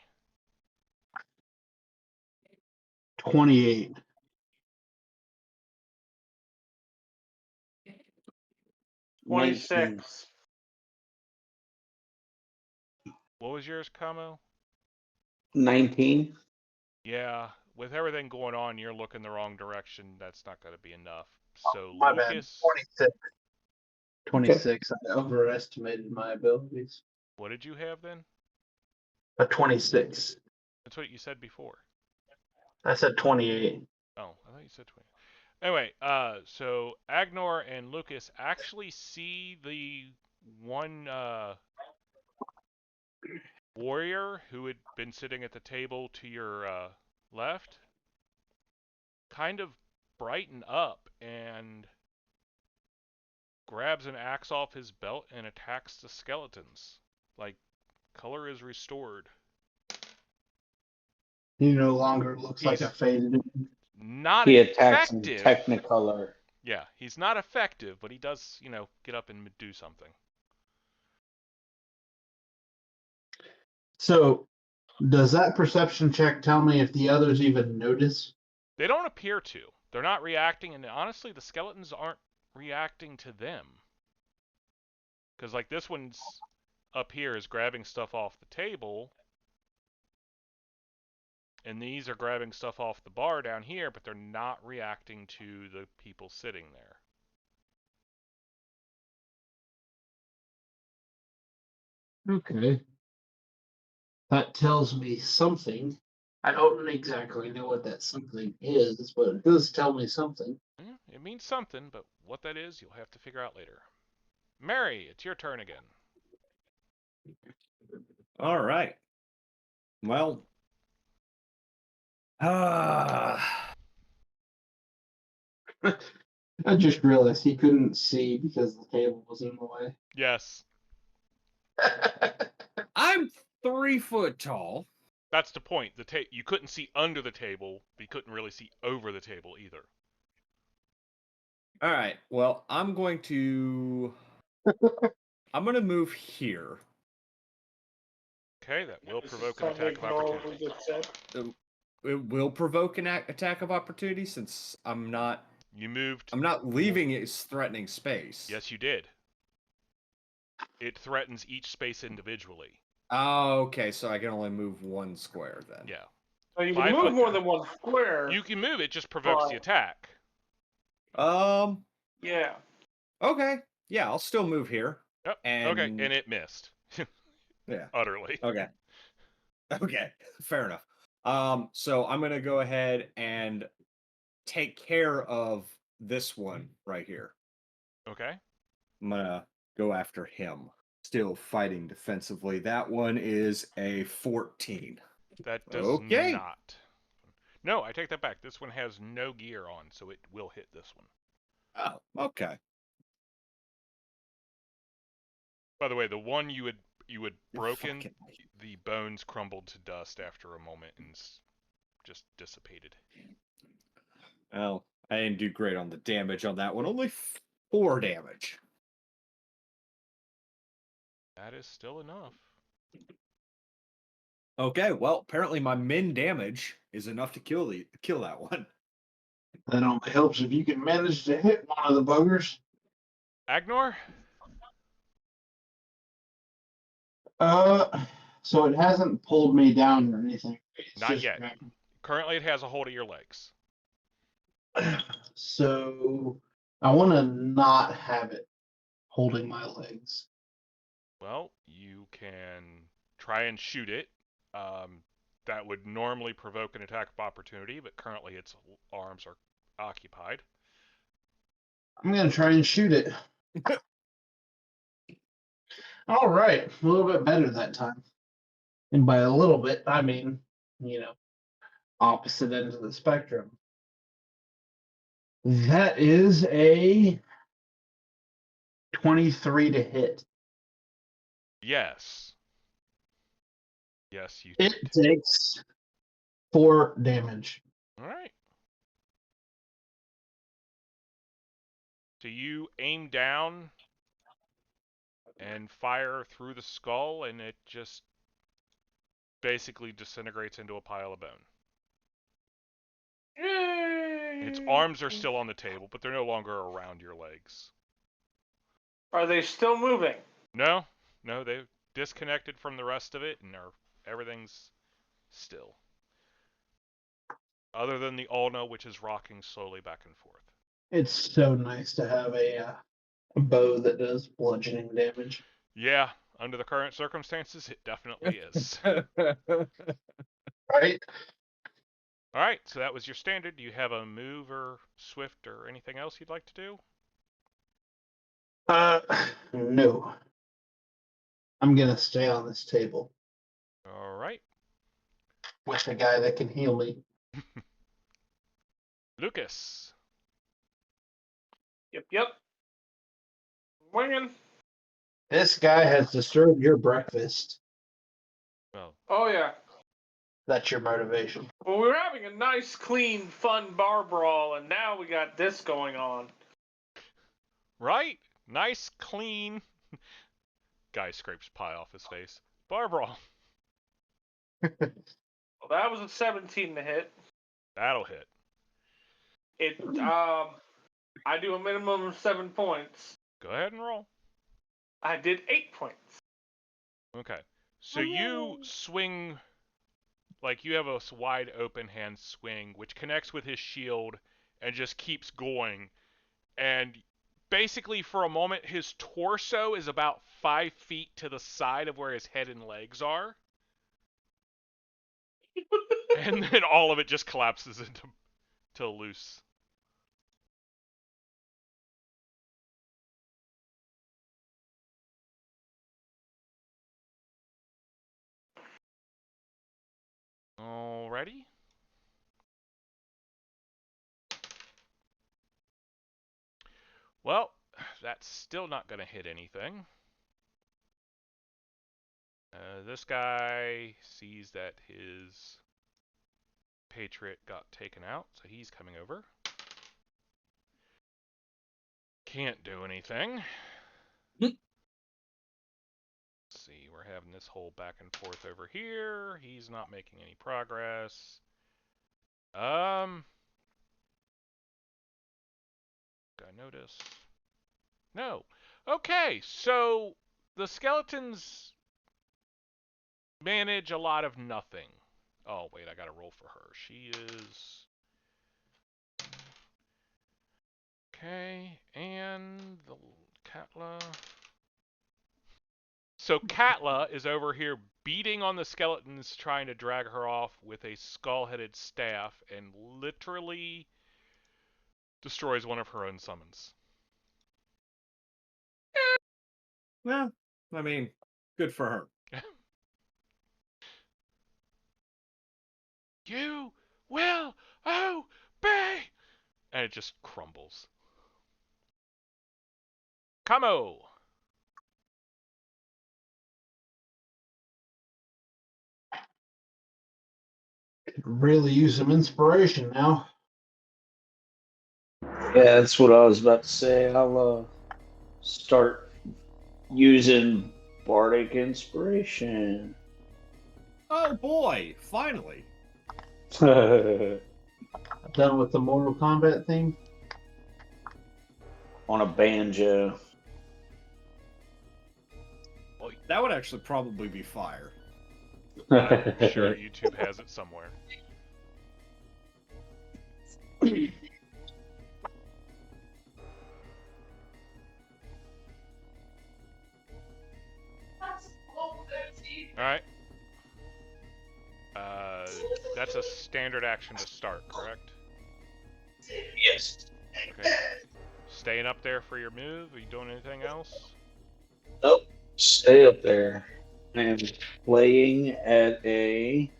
Speaker 2: 28.
Speaker 5: 26.
Speaker 1: What was yours, Kamo?
Speaker 4: 19.
Speaker 1: Yeah, with everything going on, you're looking the wrong direction. That's not going to be enough. So,
Speaker 2: My bad.
Speaker 1: Lucas,
Speaker 2: 26. 26. I overestimated my abilities.
Speaker 1: what did you have then?
Speaker 2: A 26.
Speaker 1: That's what you said before.
Speaker 2: I said 28.
Speaker 1: Oh, I thought you said 20. Anyway, so Agnor and Lucas actually see the one warrior who had been sitting at the table to your left kind of brighten up and grabs an axe off his belt and attacks the skeletons. Like, color is restored.
Speaker 2: He no longer looks like a faded.
Speaker 1: Not
Speaker 4: He attacks in
Speaker 1: effective.
Speaker 4: Technicolor.
Speaker 1: Yeah, he's not effective, but he does, get up and do something.
Speaker 2: So, does that perception check tell me if the others even notice?
Speaker 1: They don't appear to. They're not reacting, and honestly, the skeletons aren't reacting to them. Because, like, this one's up here is grabbing stuff off the table, And these are grabbing stuff off the bar down here, but they're not reacting to the people sitting there.
Speaker 2: Okay. That tells me something. I don't exactly know what that something is, but it does tell me something.
Speaker 1: Yeah, it means something, but what that is, you'll have to figure out later. Mary, it's your turn again.
Speaker 3: All right. Well. Ah.
Speaker 2: I just realized he couldn't see because the table was in the way.
Speaker 1: Yes,
Speaker 3: I'm 3 foot tall.
Speaker 1: that's the point. You couldn't see under the table, but you couldn't really see over the table either.
Speaker 3: All right. Well, I'm going to move here.
Speaker 1: Okay, that will
Speaker 5: This is
Speaker 1: provoke an
Speaker 5: totally
Speaker 1: attack of
Speaker 5: ignore what
Speaker 1: opportunity.
Speaker 5: we just said.
Speaker 3: It will provoke an attack of opportunity since I'm not
Speaker 1: You moved.
Speaker 3: leaving its threatening space.
Speaker 1: Yes, you did. It threatens each space individually.
Speaker 3: Oh, okay. So I can only move 1 square then.
Speaker 1: Yeah.
Speaker 5: So you
Speaker 1: 5
Speaker 5: can move
Speaker 1: foot.
Speaker 5: more than one square.
Speaker 1: You can move, it just provokes the
Speaker 5: Right.
Speaker 1: attack.
Speaker 5: Yeah.
Speaker 3: Okay. Yeah, I'll still move here.
Speaker 1: Yep.
Speaker 3: And
Speaker 1: Okay, and it missed.
Speaker 3: yeah.
Speaker 1: Utterly.
Speaker 3: Okay. Okay. Fair enough. So I'm gonna go ahead and take care of this one right here.
Speaker 1: Okay.
Speaker 3: I'm gonna go after him. Still fighting defensively. That one is a 14.
Speaker 1: That does
Speaker 3: Okay.
Speaker 1: not. No, I take that back. This one has no gear on, so it will hit this one.
Speaker 3: Oh, okay.
Speaker 1: By the way, the one you had broken,
Speaker 3: Fucking-
Speaker 1: the bones crumbled to dust after a moment and just dissipated.
Speaker 3: Well, I didn't do great on the damage on that one. Only 4 damage.
Speaker 1: That is still enough.
Speaker 3: Okay, well, apparently my min damage is enough to kill that one.
Speaker 2: That only helps if you can manage to hit one of the buggers.
Speaker 1: Agnor?
Speaker 2: So it hasn't pulled me down or anything. It's
Speaker 1: Not
Speaker 2: just
Speaker 1: yet. Currently, it has a hold of your legs.
Speaker 2: So I want to not have it holding my legs.
Speaker 1: Well, you can try and shoot it. That would normally provoke an attack of opportunity, but currently its arms are occupied.
Speaker 2: I'm going to try and shoot it. All right. A little bit better that time. And by a little bit, I mean, opposite ends of the spectrum. That is a 23 to hit.
Speaker 1: Yes. Yes, you
Speaker 2: It
Speaker 1: did.
Speaker 2: takes 4 damage.
Speaker 1: All right. So you aim down and fire through the skull, and it just basically disintegrates into a pile of bone.
Speaker 5: Yay!
Speaker 1: Its arms are still on the table, but they're no longer around your legs.
Speaker 5: Are they still moving?
Speaker 1: No, they've disconnected from the rest of it, and everything's still. Other than the ulna, which is rocking slowly back and forth.
Speaker 2: It's so nice to have a bow that does bludgeoning damage.
Speaker 1: Yeah, under the current circumstances, it definitely is.
Speaker 2: Right?
Speaker 1: All right, so that was your standard. Do you have a move or swift or anything else you'd like to do?
Speaker 2: No. I'm gonna stay on this table
Speaker 1: All right.
Speaker 2: with the guy that can heal me.
Speaker 1: Lucas.
Speaker 5: Yep. Winging.
Speaker 2: This guy has disturbed your breakfast.
Speaker 1: Well,
Speaker 5: Oh, yeah.
Speaker 2: That's your motivation.
Speaker 5: Well, we were having a nice, clean, fun bar brawl, and now we got this going on.
Speaker 1: right? Nice, clean. Guy scrapes pie off his face. Bar brawl.
Speaker 5: Well, that was a 17 to hit.
Speaker 1: That'll hit.
Speaker 5: I do a minimum of 7 points.
Speaker 1: Go ahead and roll.
Speaker 5: I did 8 points.
Speaker 1: Okay. So you swing Like, you have a wide open hand swing, which connects with his shield and just keeps going. And basically, for a moment, his torso is about 5 feet to the side of where his head and legs are. And then all of it just collapses into loose. Alrighty. Well, that's still not going to hit anything. This guy sees that his Patriot got taken out, so he's coming over. Can't do anything. Let's see, we're having this whole back and forth over here. He's not making any progress. I notice. No. Okay, so the skeletons manage a lot of nothing. Oh, wait, I gotta roll for her. She is... Okay, and the Katla... So Katla is over here beating on the skeletons, trying to drag her off with a skull-headed staff, and literally destroys one of her own summons.
Speaker 3: Well, I mean, good for her.
Speaker 1: You will obey! And it just crumbles. Kamo!
Speaker 2: Could really use some inspiration now.
Speaker 4: Yeah, that's what I was about to say. I'll start using bardic inspiration.
Speaker 3: Oh boy, finally.
Speaker 2: Done with the Mortal Kombat theme.
Speaker 4: On a banjo.
Speaker 3: Well, that would actually probably be fire.
Speaker 1: I'm sure YouTube has it somewhere. Alright. That's a standard action to start, correct?
Speaker 4: Yes.
Speaker 1: Okay. Staying up there for your move? Are you doing anything else?
Speaker 4: Nope. Stay up there. I am playing at a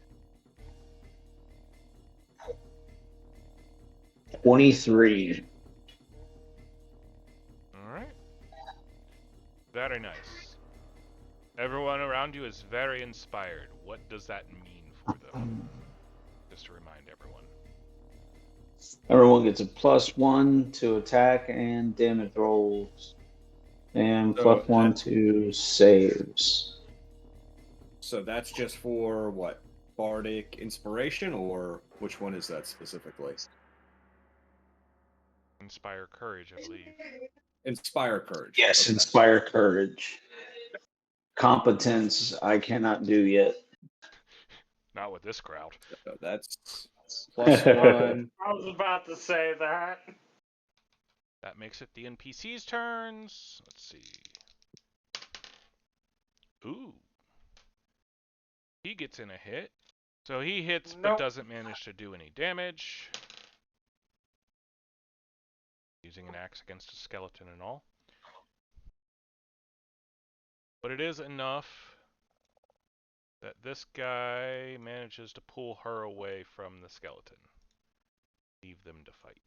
Speaker 4: 23.
Speaker 1: Alright. Very nice. Everyone around you is very inspired. What does that mean for them? Just to remind everyone.
Speaker 4: Everyone gets a +1 to attack and damage rolls. And
Speaker 3: So
Speaker 4: +1 to saves.
Speaker 3: So that's just for what? Bardic inspiration, or which one is that specifically?
Speaker 1: Inspire courage, I believe.
Speaker 3: Inspire courage.
Speaker 4: Yes,
Speaker 3: Okay.
Speaker 4: inspire courage. Competence, I cannot do yet.
Speaker 1: Not with this crowd.
Speaker 3: So that's +1.
Speaker 5: I was about to say that.
Speaker 1: That makes it the NPC's turns. Let's see. Ooh. He gets in a hit. So he hits but
Speaker 5: Nope.
Speaker 1: doesn't manage to do any damage. Using an axe against a skeleton and all. But it is enough that this guy manages to pull her away from the skeleton. Leave them to fight.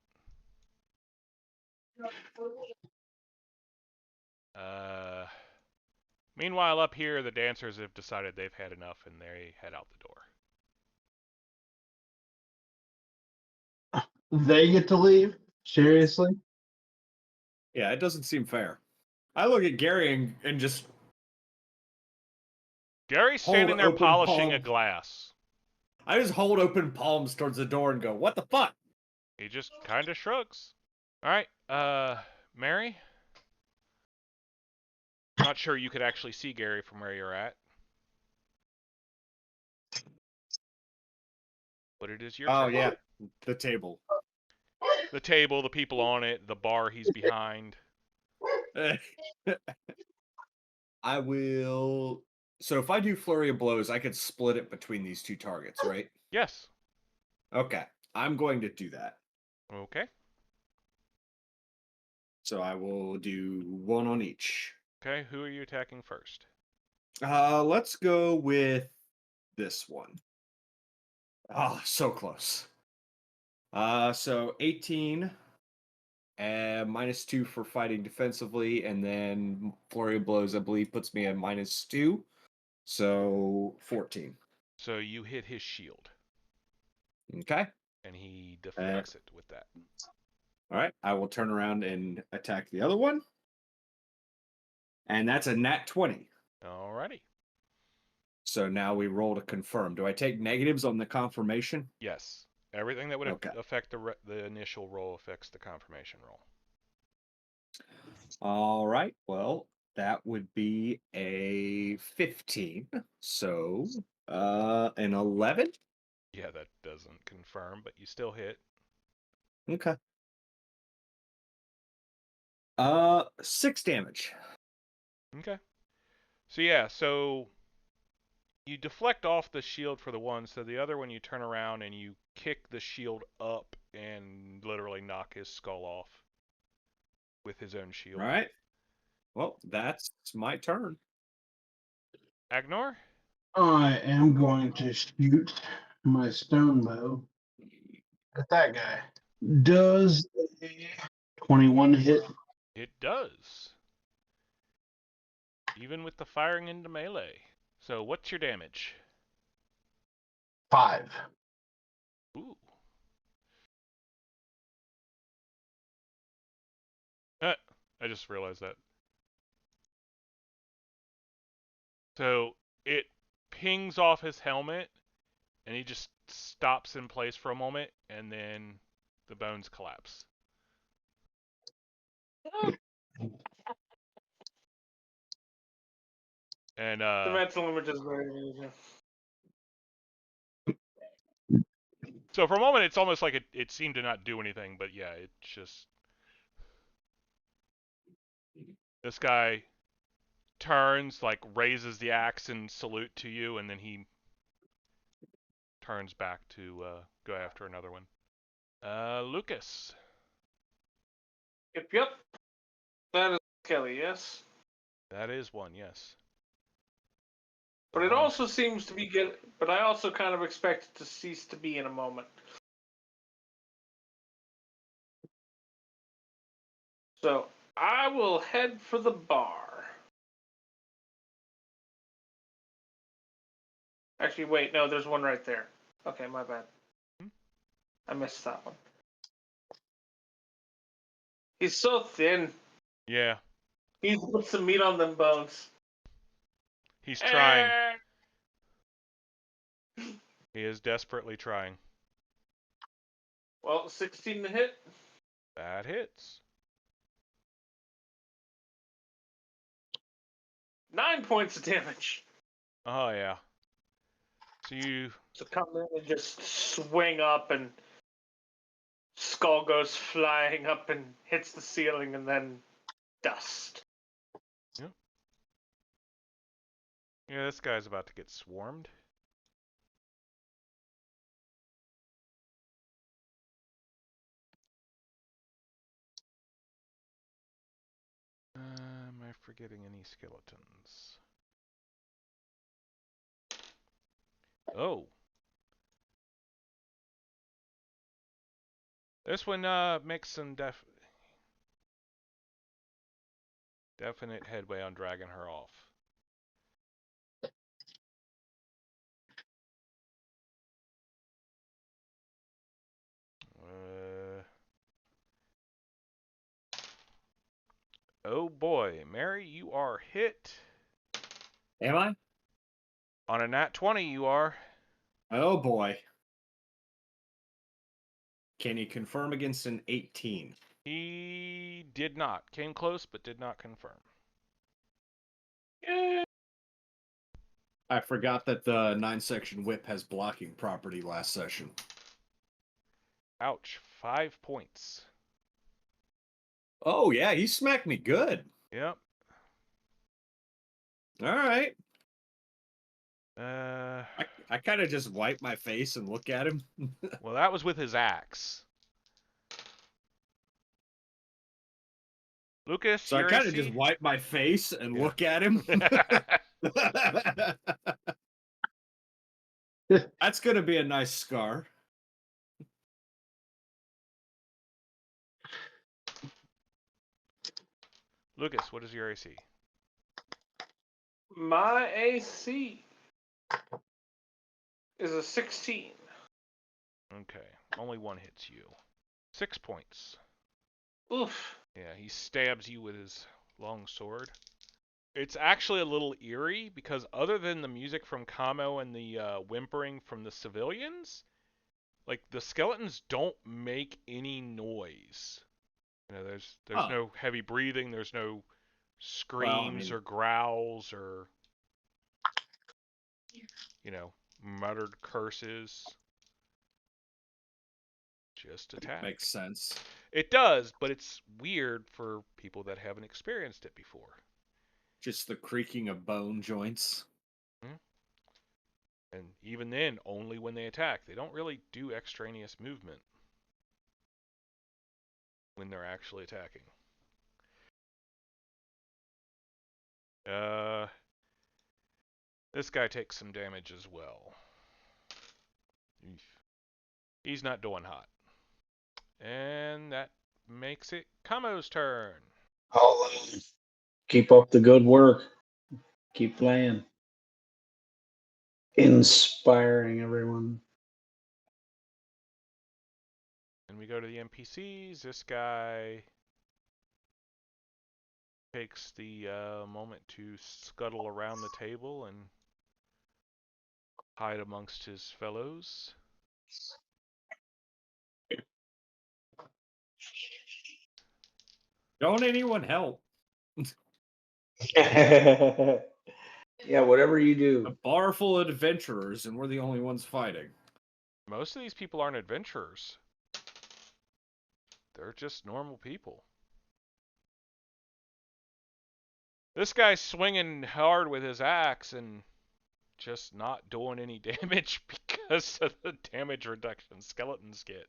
Speaker 1: Meanwhile, up here, the dancers have decided they've had enough and they head out the door.
Speaker 2: They get to leave? Seriously?
Speaker 3: Yeah, it doesn't seem fair. I look at Gary and just
Speaker 1: Gary's
Speaker 3: Hold
Speaker 1: standing there
Speaker 3: open
Speaker 1: polishing a
Speaker 3: palm.
Speaker 1: glass.
Speaker 3: I just hold open palms towards the door and go, "What the fuck?"
Speaker 1: He just kind of shrugs. Alright, Mary? Not sure you could actually see Gary from where you're at. But it is your
Speaker 3: Oh
Speaker 1: turn.
Speaker 3: yeah, the table.
Speaker 1: The table, the people on it, the bar he's behind.
Speaker 3: I will. So if I do flurry of blows, I could split it between these two targets, right?
Speaker 1: Yes.
Speaker 3: Okay, I'm going to do that.
Speaker 1: Okay.
Speaker 3: So I will do one on each.
Speaker 1: Okay, who are you attacking first?
Speaker 3: Let's go with this one. Oh, so close. So 18 and -2 for fighting defensively, and then flurry of blows, I believe, puts me at -2. So 14.
Speaker 1: So you hit his shield,
Speaker 3: Okay.
Speaker 1: and he deflects it with that.
Speaker 3: All right. I will turn around and attack the other one. And that's a nat 20.
Speaker 1: Alrighty.
Speaker 3: So now we roll to confirm. Do I take negatives on the confirmation?
Speaker 1: Yes. Everything that would
Speaker 3: Okay.
Speaker 1: affect the initial roll affects the confirmation roll.
Speaker 3: All right. Well, that would be a 15. So, an 11.
Speaker 1: Yeah, that doesn't confirm, but you still hit.
Speaker 3: Okay. 6 damage.
Speaker 1: Okay. So yeah, so you deflect off the shield for the one, so the other one you turn around and you kick the shield up and literally knock his skull off with his own shield.
Speaker 3: All right. Well, that's my turn.
Speaker 1: Agnor?
Speaker 2: I am going to shoot my stone bow at that guy. Does a 21 hit?
Speaker 1: It does. Even with the firing into melee. So what's your damage?
Speaker 2: 5.
Speaker 1: Ooh. I just realized that. So it pings off his helmet, and he just stops in place for a moment, and then the bones collapse. And
Speaker 5: The mental image is very amusing.
Speaker 1: so for a moment, it's almost like it seemed to not do anything, but yeah, it just... This guy turns, like, raises the axe and salute to you, and then he turns back to go after another one. Lucas.
Speaker 5: Yep. That is Kelly, yes.
Speaker 1: That is one, yes.
Speaker 5: But it also seems to be but I also kind of expect it to cease to be in a moment. So I will head for the bar. Actually, wait, no, there's one right there. Okay, my bad. I missed that one. He's so thin.
Speaker 1: Yeah,
Speaker 5: He needs to put some meat on them bones.
Speaker 1: he's trying. He is desperately trying.
Speaker 5: Well, 16 to hit.
Speaker 1: That hits.
Speaker 5: 9 points of damage.
Speaker 1: Oh, yeah. So you...
Speaker 5: So come in and just swing up, and skull goes flying up and hits the ceiling, and then dust.
Speaker 1: Yep. Yeah, this guy's about to get swarmed. Am I forgetting any skeletons? Oh. This one makes some definite headway on dragging her off. Oh boy, Mary, you are hit.
Speaker 3: Am I?
Speaker 1: On a nat 20, you are.
Speaker 3: Oh boy. Can you confirm against an 18?
Speaker 1: He did not. Came close, but did not confirm.
Speaker 5: Yeah.
Speaker 3: I forgot that the 9-section whip has blocking property last session.
Speaker 1: Ouch. 5 points.
Speaker 3: Oh, yeah, he smacked me good.
Speaker 1: Yep.
Speaker 3: All right.
Speaker 1: Uh,
Speaker 3: I kind of just wipe my face and look at him.
Speaker 1: well, that was with his axe. Lucas,
Speaker 3: So I
Speaker 1: your
Speaker 3: kind of
Speaker 1: AC?
Speaker 3: just wipe my face and
Speaker 1: Yeah.
Speaker 3: look at him. That's going to be a nice scar.
Speaker 1: Lucas, what is your AC?
Speaker 5: My AC is a 16.
Speaker 1: Okay. Only one hits you. 6 points.
Speaker 5: Oof.
Speaker 1: Yeah, he stabs you with his long sword. It's actually a little eerie because other than the music from Kamo and the whimpering from the civilians, like the skeletons don't make any noise. You know, there's
Speaker 3: Huh.
Speaker 1: no heavy breathing, there's no
Speaker 3: Well, I
Speaker 1: screams
Speaker 3: mean,
Speaker 1: or growls or muttered curses. Just attack.
Speaker 3: makes sense.
Speaker 1: It does, but it's weird for people that haven't experienced it before.
Speaker 3: Just the creaking of bone joints.
Speaker 1: And even then, only when they attack. They don't really do extraneous movement when they're actually attacking. This guy takes some damage as well. He's not doing hot. And that makes it Kamo's turn.
Speaker 4: I'll keep up the good work. Keep playing. Inspiring everyone.
Speaker 1: And we go to the NPCs. This guy takes the moment to scuttle around the table and hide amongst his fellows.
Speaker 3: Don't anyone help.
Speaker 4: Yeah, whatever you
Speaker 3: A
Speaker 4: do.
Speaker 3: bar full of adventurers, and we're the only ones fighting.
Speaker 1: Most of these people aren't adventurers. They're just normal people. This guy's swinging hard with his axe and just not doing any damage because of the damage reduction skeletons get.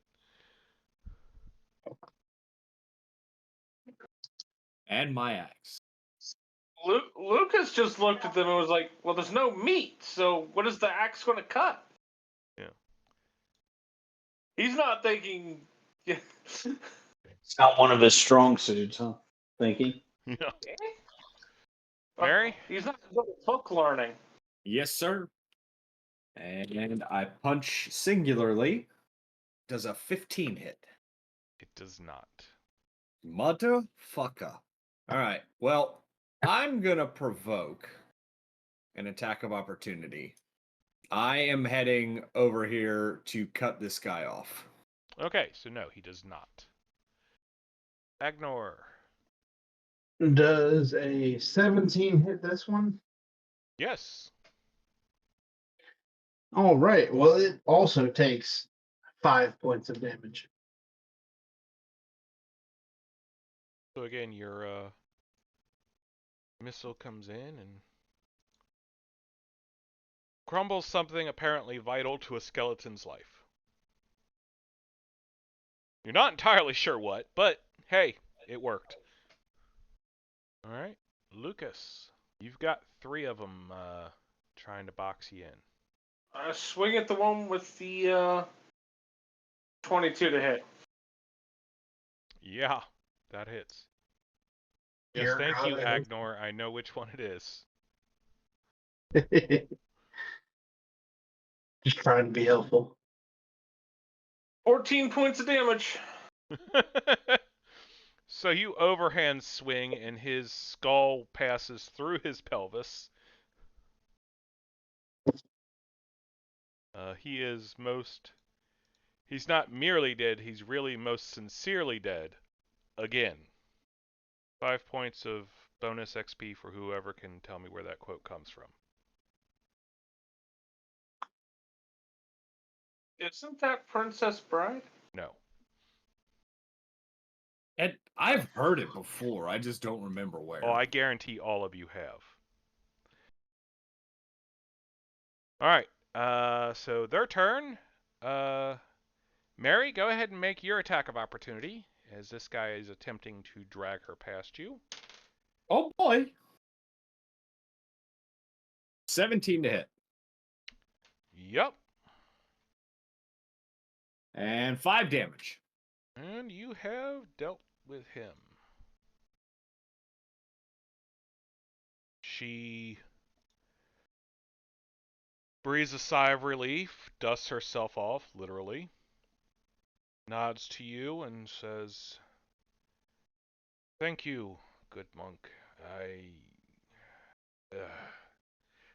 Speaker 3: And my axe.
Speaker 5: Lucas just looked at them and was like, well, there's no meat, so what is the axe going to cut?
Speaker 1: Yeah.
Speaker 5: He's not thinking...
Speaker 4: It's not one of his strong suits, huh? Thinking.
Speaker 1: Yeah. Mary?
Speaker 5: He's not good at hook learning.
Speaker 3: Yes, sir. And I punch singularly. Does a 15 hit?
Speaker 1: It does not.
Speaker 3: Motherfucker. All right. Well, I'm going to provoke an attack of opportunity. I am heading over here to cut this guy off.
Speaker 1: Okay, so no, he does not. Agnor.
Speaker 2: Does a 17 hit this one?
Speaker 1: Yes.
Speaker 2: All right. Well, it also takes 5 points of damage.
Speaker 1: So again, your missile comes in and crumbles something apparently vital to a skeleton's life. You're not entirely sure what, but hey, it worked. All right, Lucas, you've got 3 of them trying to box you in.
Speaker 5: I swing at the one with the 22 to hit.
Speaker 1: Yeah, that hits. Yes,
Speaker 2: Dear
Speaker 1: thank you,
Speaker 2: God.
Speaker 1: Agnor. I know which one it is.
Speaker 2: Just trying to be helpful.
Speaker 5: 14 points of damage.
Speaker 1: So you overhand swing, and his skull passes through his pelvis. He's not merely dead, he's really most sincerely dead. Again. 5 points of bonus XP for whoever can tell me where that quote comes from.
Speaker 5: Isn't that Princess Bride?
Speaker 1: No.
Speaker 3: And I've heard it before. I just don't remember where.
Speaker 1: Oh, I guarantee all of you have. All right. So their turn. Mary, go ahead and make your attack of opportunity, as this guy is attempting to drag her past you.
Speaker 3: Oh boy. 17 to hit.
Speaker 1: Yup.
Speaker 3: And 5 damage.
Speaker 1: And you have dealt with him. She breathes a sigh of relief, dusts herself off, literally, nods to you, and says, "Thank you, good monk.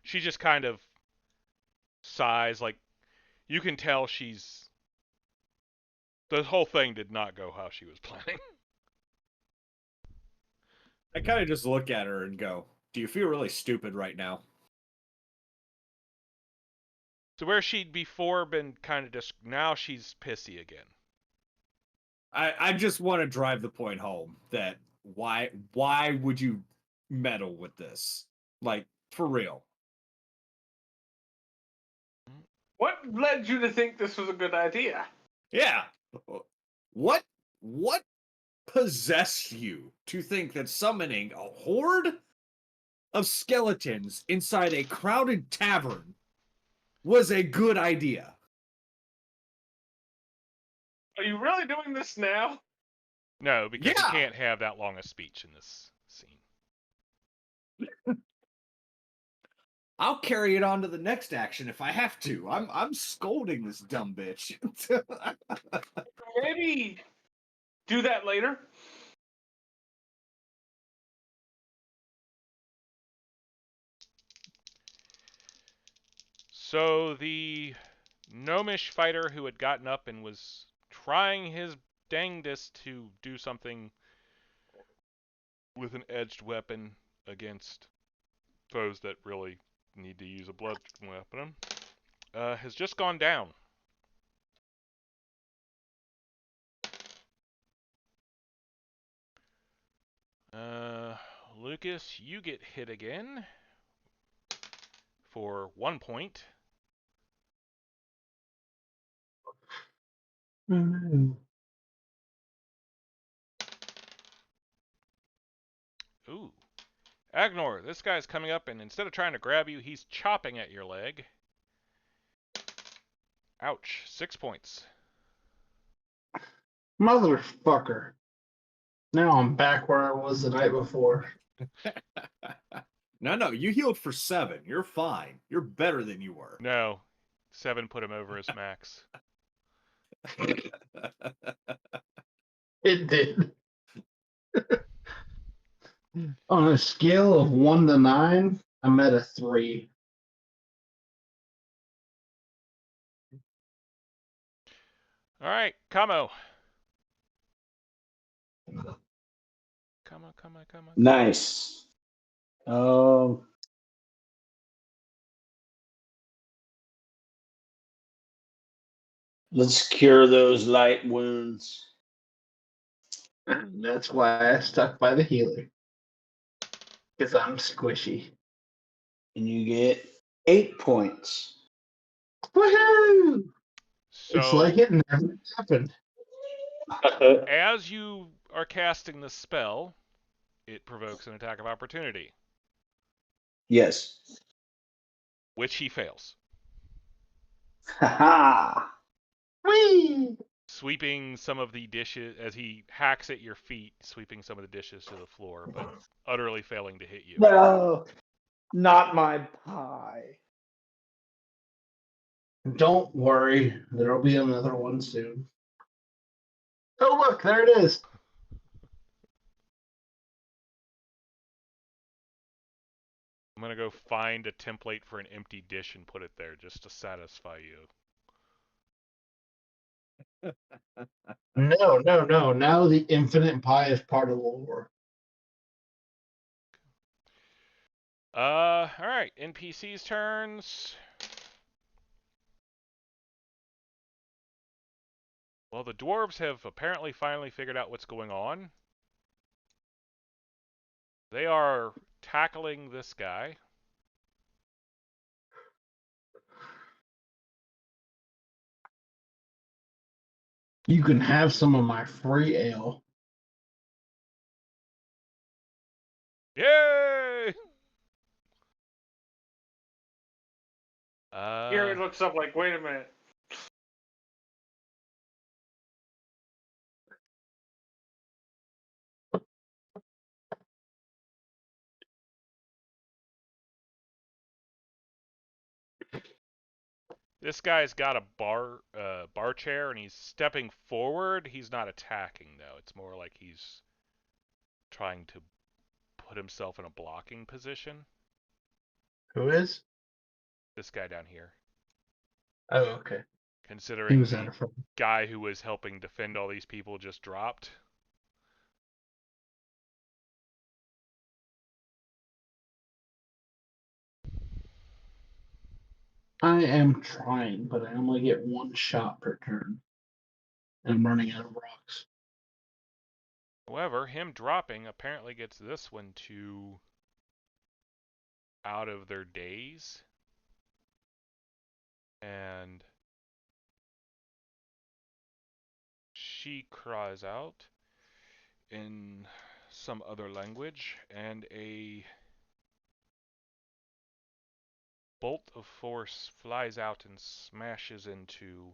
Speaker 1: She just kind of sighs, like, you can tell she's... The whole thing did not go how she was planning.
Speaker 3: I kind of just look at her and go, do you feel really stupid right now?
Speaker 1: So where she'd before been kind of just... Now she's pissy again.
Speaker 3: I just want to drive the point home that why would you meddle with this? Like, for real.
Speaker 5: What led you to think this was a good idea?
Speaker 3: Yeah. What possessed you to think that summoning a horde of skeletons inside a crowded tavern was a good idea?
Speaker 5: Are you really doing this now?
Speaker 1: No, because you
Speaker 3: Yeah.
Speaker 1: can't have that long a speech in this scene.
Speaker 3: I'll carry it on to the next action if I have to. I'm scolding this dumb bitch.
Speaker 5: Maybe do that later.
Speaker 1: So the gnomish fighter who had gotten up and was trying his dangdest to do something with an edged weapon against foes that really need to use a blood weapon, has just gone down. Lucas, you get hit again for 1 point. Ooh. Agnor, this guy's coming up, and instead of trying to grab you, he's chopping at your leg. Ouch. 6 points.
Speaker 2: Motherfucker. Now I'm back where I was the night before.
Speaker 3: No, you healed for 7. You're fine. You're better than you were.
Speaker 1: No. 7 put him over his max.
Speaker 2: It did. On a scale of 1 to 9, I'm at a 3.
Speaker 1: All right, Kamo. Come on.
Speaker 4: Nice. Let's cure those light wounds.
Speaker 2: That's why I stuck by the healer. Because I'm squishy.
Speaker 4: And you get 8 points.
Speaker 2: Woohoo!
Speaker 1: So,
Speaker 2: It's like it never happened.
Speaker 1: as you are casting the spell, it provokes an attack of opportunity,
Speaker 4: Yes.
Speaker 1: which he fails,
Speaker 4: Haha.
Speaker 2: Whee!
Speaker 1: sweeping some of the dishes as he hacks at your feet, sweeping some of the dishes to the floor, but utterly failing to hit you.
Speaker 4: No, not my pie.
Speaker 2: Don't worry, there'll be another one soon. Oh, look, there it is.
Speaker 1: I'm going to go find a template for an empty dish and put it there just to satisfy you.
Speaker 2: No. Now the infinite pie is part of the lore.
Speaker 1: All right, NPCs' turns. Well, the dwarves have apparently finally figured out what's going on. They are tackling this guy.
Speaker 2: You can have some of my free ale.
Speaker 1: Yay!
Speaker 5: Gary looks up like, wait a minute.
Speaker 1: This guy's got a bar chair, and he's stepping forward. He's not attacking, though. It's more like he's trying to put himself in a blocking position.
Speaker 2: Who is?
Speaker 1: This guy down here.
Speaker 2: Oh, okay. He
Speaker 1: Considering
Speaker 2: was
Speaker 1: the
Speaker 2: out of front.
Speaker 1: guy who was helping defend all these people just dropped.
Speaker 2: I am trying, but I only get one shot per turn. And I'm running out of rocks.
Speaker 1: However, him dropping apparently gets this one to out of their daze. And she cries out in some other language, and a bolt of force flies out and smashes into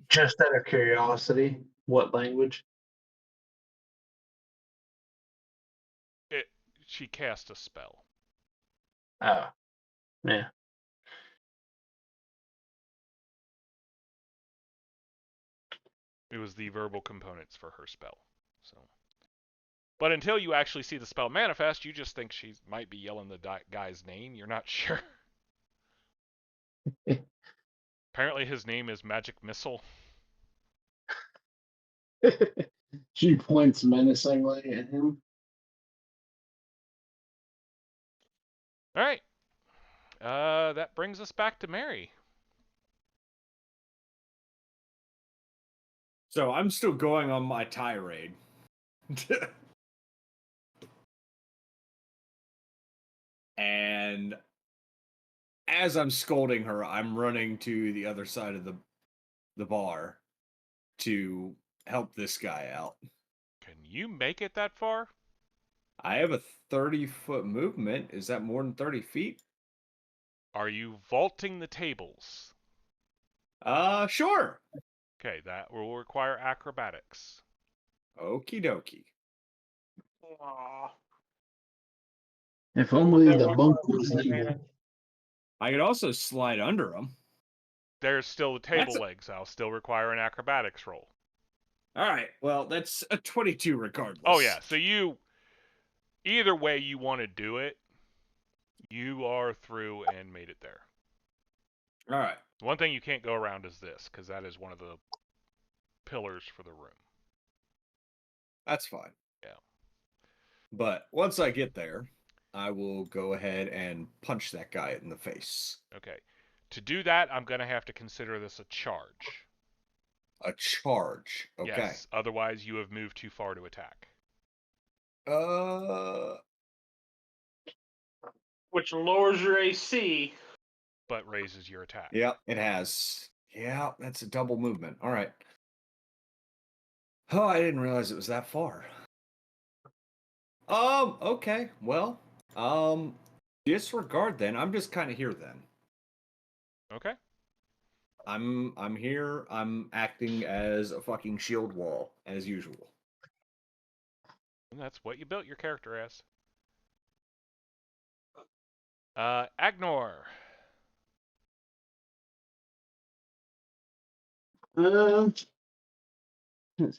Speaker 2: Just out of curiosity, what language?
Speaker 1: it. She cast a spell.
Speaker 2: Oh, yeah.
Speaker 1: It was the verbal components for her spell. So, but until you actually see the spell manifest, you just think she might be yelling the guy's name. You're not sure. Apparently, his name is Magic Missile.
Speaker 2: She points menacingly at him.
Speaker 1: All right. That brings us back to Mary.
Speaker 3: So I'm still going on my tirade. And as I'm scolding her, I'm running to the other side of the bar to help this guy out.
Speaker 1: Can you make it that far?
Speaker 3: I have a 30-foot movement. Is that more than 30 feet?
Speaker 1: Are you vaulting the tables?
Speaker 3: Sure.
Speaker 1: Okay, that will require acrobatics.
Speaker 3: Okie dokie.
Speaker 5: Aw.
Speaker 2: If only
Speaker 5: That
Speaker 2: the
Speaker 5: one
Speaker 2: bunk
Speaker 5: was
Speaker 2: was
Speaker 5: the
Speaker 2: legal.
Speaker 5: man.
Speaker 3: I could also slide under him.
Speaker 1: There's still the table
Speaker 3: That's a-
Speaker 1: legs. I'll still require an acrobatics roll.
Speaker 3: All right. Well, that's a 22 regardless.
Speaker 1: Oh yeah, so either way you want to do it, you are through and made it there.
Speaker 3: All right.
Speaker 1: One thing you can't go around is this, because that is one of the pillars for the room.
Speaker 3: That's fine.
Speaker 1: Yeah.
Speaker 3: But once I get there, I will go ahead and punch that guy in the face.
Speaker 1: Okay. To do that, I'm going to have to consider this a charge.
Speaker 3: A charge. Okay.
Speaker 1: Yes, otherwise you have moved too far to attack.
Speaker 5: Which lowers your AC.
Speaker 1: But raises your attack.
Speaker 3: Yeah, it has. Yeah, that's a double movement. All right. Oh, I didn't realize it was that far. Okay. Well, disregard then. I'm just kind of here then.
Speaker 1: Okay.
Speaker 3: I'm here. I'm acting as a fucking shield wall as usual.
Speaker 1: And that's what you built your character as. Agnor.
Speaker 2: Let's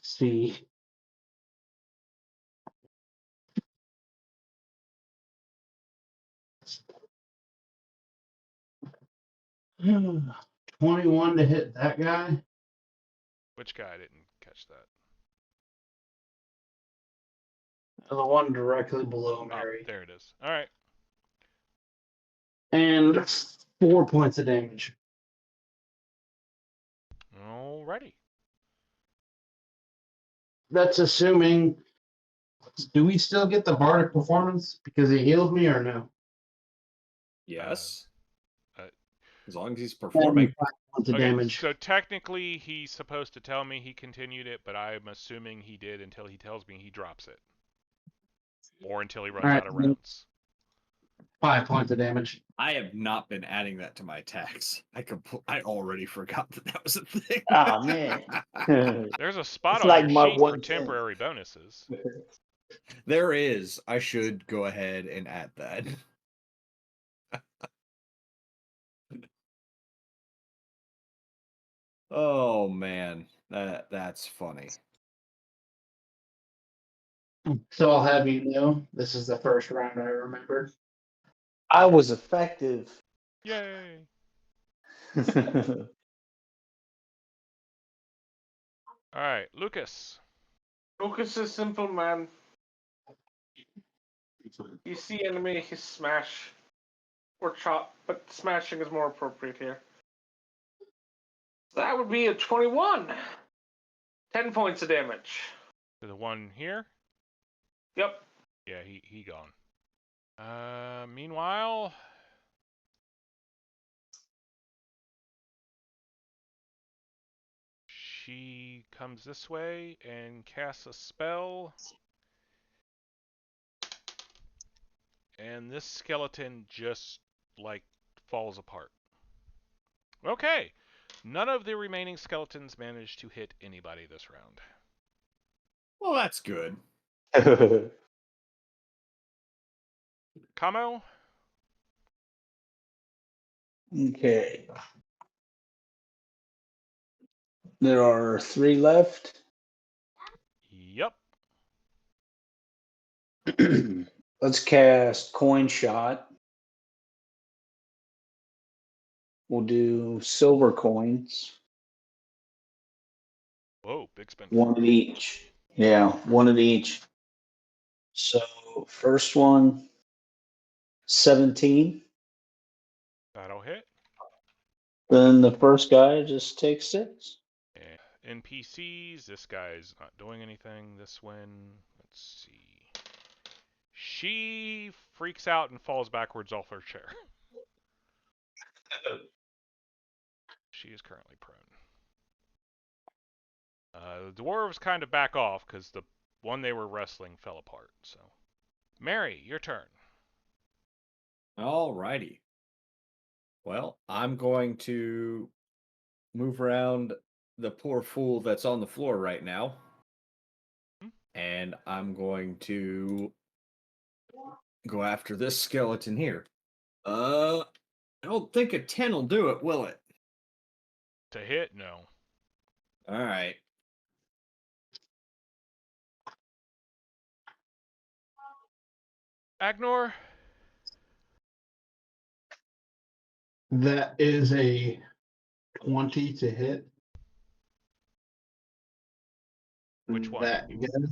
Speaker 2: see. Hmm, 21 to hit that guy.
Speaker 1: Which guy? I didn't catch that.
Speaker 2: The one directly below
Speaker 1: Oh,
Speaker 2: Mary.
Speaker 1: there it is. All right.
Speaker 2: And 4 points of damage.
Speaker 1: Alrighty.
Speaker 2: That's assuming. Do we still get the bardic performance because he healed me or no?
Speaker 3: Yes.
Speaker 1: uh,
Speaker 3: As long as he's
Speaker 2: Then
Speaker 3: performing.
Speaker 2: 5 points of
Speaker 1: Okay,
Speaker 2: damage.
Speaker 1: so technically he's supposed to tell me he continued it, but I'm assuming he did until he tells me he drops it. Or until he runs
Speaker 2: Alright,
Speaker 1: out of rounds.
Speaker 2: 5 points of damage.
Speaker 3: I have not been adding that to my attacks. I already forgot that was a thing.
Speaker 4: Ah, man.
Speaker 1: There's a spot
Speaker 4: It's
Speaker 1: on
Speaker 4: like
Speaker 1: your
Speaker 4: my
Speaker 1: sheet for
Speaker 4: 110.
Speaker 1: temporary bonuses.
Speaker 3: There is. I should go ahead and add that. Oh man, that's funny.
Speaker 2: So I'll have you know, this is the first round I remember.
Speaker 4: I was effective.
Speaker 1: Yay! Alright, Lucas.
Speaker 5: Lucas is simple, man. You see enemy, he smash. Or chop, but smashing is more appropriate here. So that would be a 21. 10 points of damage.
Speaker 1: To the one here?
Speaker 5: Yep.
Speaker 1: Yeah, he gone. Meanwhile, she comes this way and casts a spell. And this skeleton just, like, falls apart. Okay. None of the remaining skeletons managed to hit anybody this round.
Speaker 3: Well, that's good.
Speaker 1: Kamo?
Speaker 4: Okay. There are 3 left.
Speaker 1: Yep.
Speaker 4: Let's cast Coin Shot. We'll do silver coins.
Speaker 1: Whoa, big spend.
Speaker 4: One of each. Yeah, one of each. So, first one, 17.
Speaker 1: That'll hit.
Speaker 4: Then the first guy just takes 6.
Speaker 1: And NPCs, this guy's not doing anything. This one, let's see. She freaks out and falls backwards off her chair. She is currently prone. The dwarves kind of back off because the one they were wrestling fell apart. So, Mary, your turn.
Speaker 3: Alrighty. Well, I'm going to move around the poor fool that's on the floor right now. And I'm going to go after this skeleton here. I don't think a 10 will do it, will it?
Speaker 1: To hit, no.
Speaker 3: Alright.
Speaker 1: Agnor?
Speaker 2: That is a 20 to hit.
Speaker 1: Which one?
Speaker 2: That good.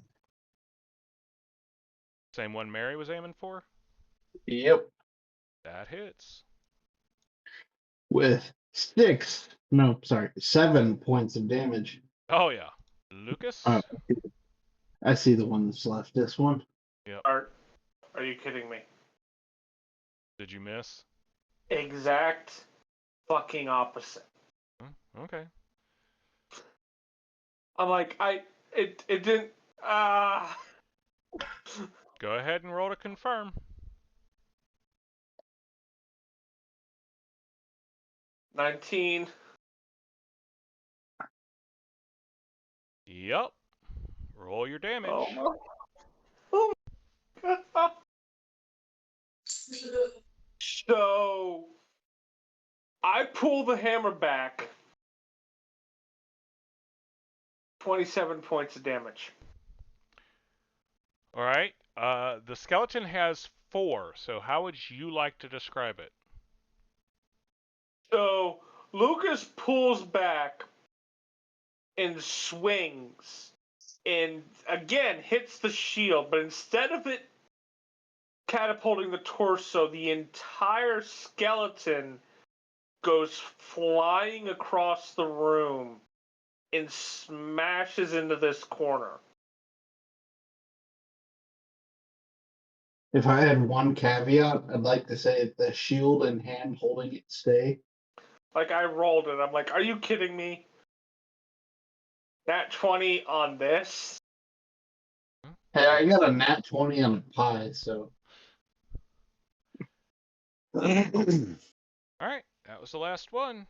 Speaker 1: Same one Mary was aiming for?
Speaker 2: Yep.
Speaker 1: That hits.
Speaker 2: With 7 points of damage.
Speaker 1: Oh, yeah. Lucas?
Speaker 2: I see the one that's left. This one.
Speaker 5: Art, are you kidding me?
Speaker 1: Did you miss?
Speaker 5: Exact fucking opposite.
Speaker 1: Okay.
Speaker 5: I'm like, it didn't,
Speaker 1: Go ahead and roll to confirm.
Speaker 5: 19.
Speaker 1: Yep. Roll your damage.
Speaker 5: Oh my god. So, I pull the hammer back. 27 points of damage.
Speaker 1: All right. The skeleton has 4, so how would you like to describe it?
Speaker 5: So, Lucas pulls back and swings and again hits the shield, but instead of it catapulting the torso, the entire skeleton goes flying across the room and smashes into this corner.
Speaker 2: If I had one caveat, I'd like to say the shield and hand holding it stay.
Speaker 5: Like, I rolled it. I'm like, are you kidding me? Nat 20 on this?
Speaker 2: Hey, I got a nat 20 on a pie, so.
Speaker 1: All right, that was the last one.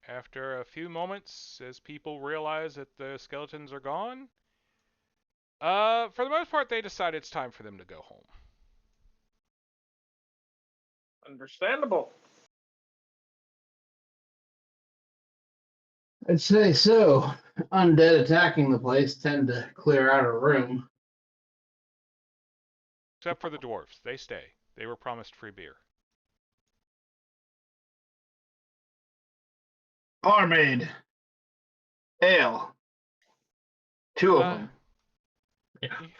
Speaker 1: After a few moments, as people realize that the skeletons are gone, for the most part, they decide it's time for them to go home.
Speaker 5: Understandable.
Speaker 2: I'd say so. Undead attacking the place tend to clear out a room.
Speaker 1: Except for the dwarves. They stay. They were promised free beer.
Speaker 2: Barmaid. Ale. Two of them.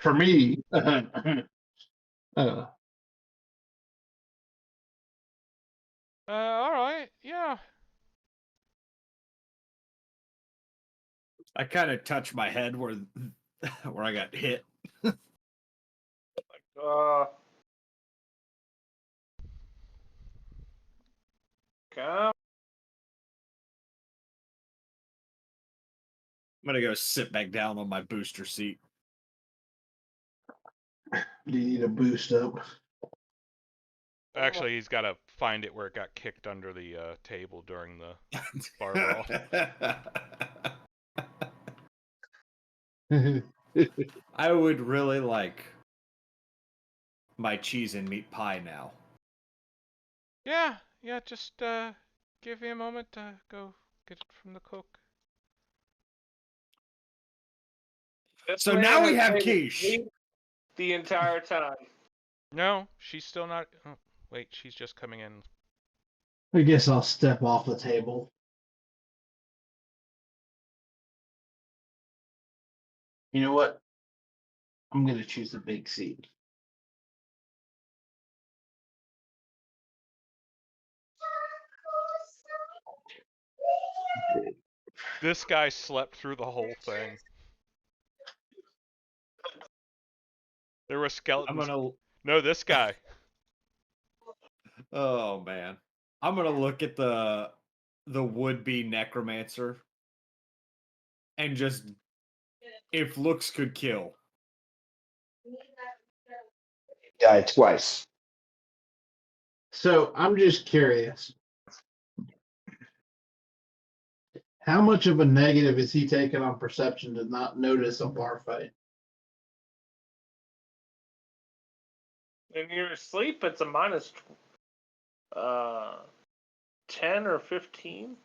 Speaker 2: For me.
Speaker 1: All right, yeah.
Speaker 3: I kind of touch my head where I got hit.
Speaker 5: Come.
Speaker 3: I'm gonna go sit back down on my booster seat.
Speaker 2: Do you need a boost up?
Speaker 1: Actually, he's got to find it where it got kicked under the table during the bar brawl.
Speaker 3: I would really like my cheese and meat pie now.
Speaker 1: Yeah, just give me a moment to go get it from the cook.
Speaker 5: This
Speaker 3: So
Speaker 5: man
Speaker 3: now we
Speaker 5: has
Speaker 3: have
Speaker 5: made it
Speaker 3: quiche.
Speaker 5: sweet the entire time.
Speaker 1: No, she's still not. Oh, wait, she's just coming in.
Speaker 2: I guess I'll step off the table. You know what? I'm going to choose the big seat.
Speaker 1: This guy slept through the whole thing. There were
Speaker 3: I'm
Speaker 1: skeletons.
Speaker 3: gonna.
Speaker 1: No, this guy.
Speaker 3: Oh man, I'm gonna look at the would-be necromancer and just, if looks could kill.
Speaker 4: Die twice.
Speaker 2: So I'm just curious. How much of a negative is he taking on perception to not notice a bar fight?
Speaker 5: In your sleep, it's a minus 10 or 15.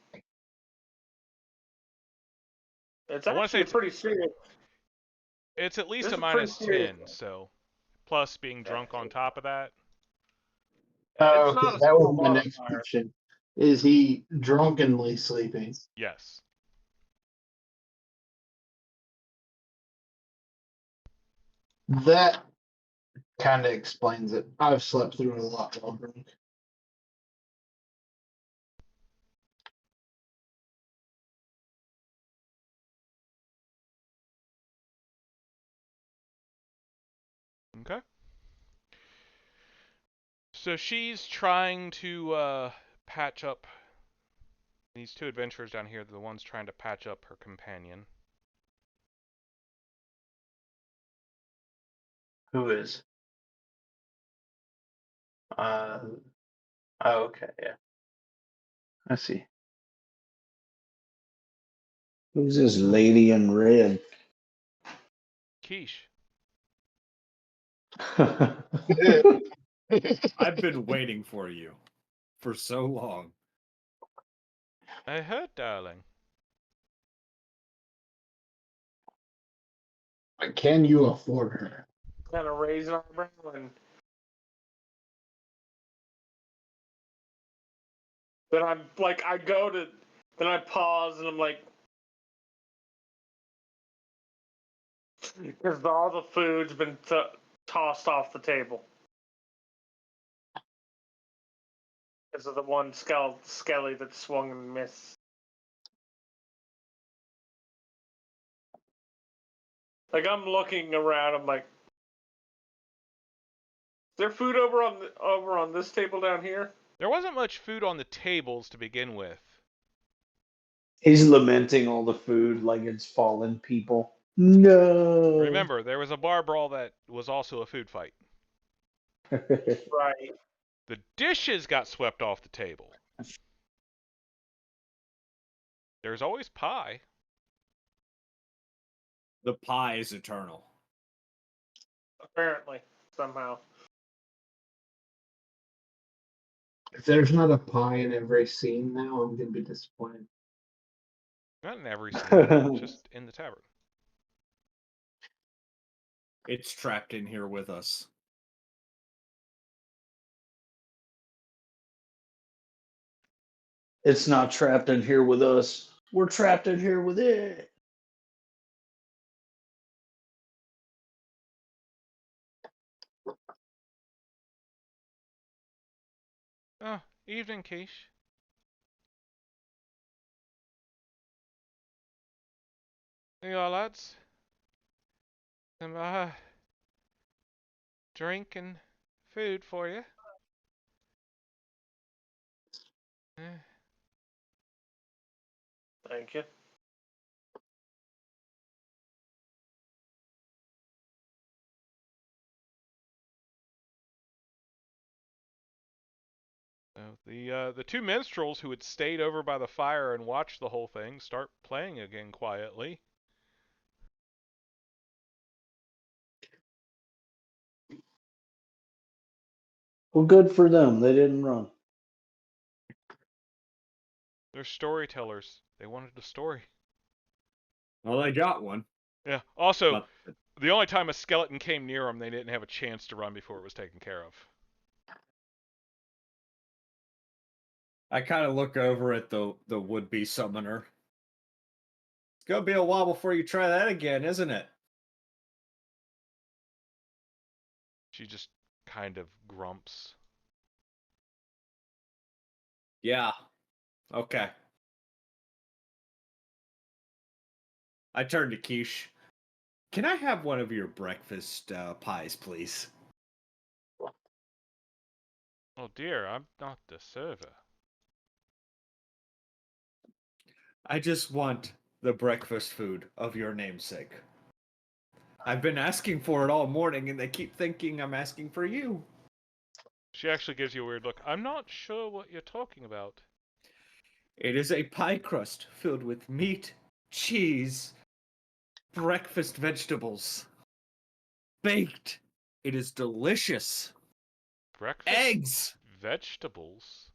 Speaker 5: It's
Speaker 1: I wanna say
Speaker 5: actually pretty serious.
Speaker 1: It's at least
Speaker 5: This
Speaker 1: a
Speaker 5: is pretty
Speaker 1: minus
Speaker 5: serious.
Speaker 1: 10, so plus being drunk on top of that.
Speaker 2: Oh,
Speaker 5: It's
Speaker 2: okay.
Speaker 5: not a
Speaker 2: That
Speaker 5: small
Speaker 2: was my next
Speaker 5: modifier.
Speaker 2: question. Is he drunkenly sleeping?
Speaker 1: Yes.
Speaker 2: That kind of explains it. I've slept through it a lot while drunk.
Speaker 1: Okay. So she's trying to patch up these two adventurers down here. The one's trying to patch up her companion.
Speaker 2: Who is? Oh, okay, yeah. I see.
Speaker 4: Who's this lady in red?
Speaker 1: Quiche.
Speaker 3: I've been waiting for you for so long.
Speaker 1: I heard, darling.
Speaker 2: Can you afford her?
Speaker 5: Kind of raise an eyebrow and then I'm like, then I pause and I'm like, because all the food's been tossed off the table. Because of the one skelly that swung and missed. Like I'm looking around, I'm like, is there food over on this table down here?
Speaker 1: There wasn't much food on the tables to begin with.
Speaker 4: He's lamenting all the food like it's fallen people. No.
Speaker 1: Remember, there was a bar brawl that was also a food fight.
Speaker 5: Right.
Speaker 1: The dishes got swept off the table. There's always pie.
Speaker 3: The pie is eternal.
Speaker 5: Apparently, somehow.
Speaker 2: If there's not a pie in every scene now, I'm gonna be disappointed.
Speaker 1: Not in every scene, just in the tavern.
Speaker 3: It's trapped in here with us.
Speaker 4: It's not trapped in here with us. We're trapped in here with it.
Speaker 1: Oh, evening, Quiche. Hey, all lads. Some drink and food for you.
Speaker 5: Thank you.
Speaker 1: So the two minstrels who had stayed over by the fire and watched the whole thing start playing again quietly.
Speaker 4: Well, good for them. They didn't run.
Speaker 1: They're storytellers. They wanted a story.
Speaker 3: Well, I got one.
Speaker 1: Yeah. Also,
Speaker 3: But
Speaker 1: the only time a skeleton came near them, they didn't have a chance to run before it was taken care of.
Speaker 3: I kind of look over at the would-be summoner. It's gonna be a while before you try that again, isn't it?
Speaker 1: She just kind of grumps.
Speaker 3: Yeah. Okay. I turn to Quiche. Can I have one of your breakfast pies, please?
Speaker 1: Oh dear, I'm not the server.
Speaker 3: I just want the breakfast food of your namesake. I've been asking for it all morning, and they keep thinking I'm asking for you.
Speaker 1: She actually gives you a weird look. I'm not sure what you're talking about.
Speaker 3: It is a pie crust filled with meat, cheese, breakfast vegetables. Baked. It is delicious.
Speaker 1: Breakfast
Speaker 3: Eggs,
Speaker 1: vegetables?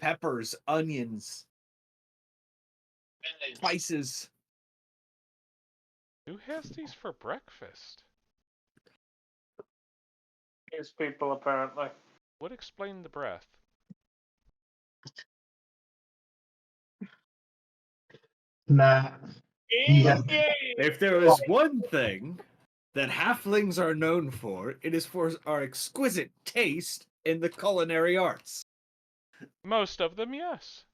Speaker 3: peppers, onions, spices.
Speaker 1: Who has these for breakfast?
Speaker 5: These people, apparently.
Speaker 1: Would explain the breath.
Speaker 2: Nah. Yeah.
Speaker 3: If there is one thing that halflings are known for, it is for our exquisite taste in the culinary arts.
Speaker 1: Most of them, yes.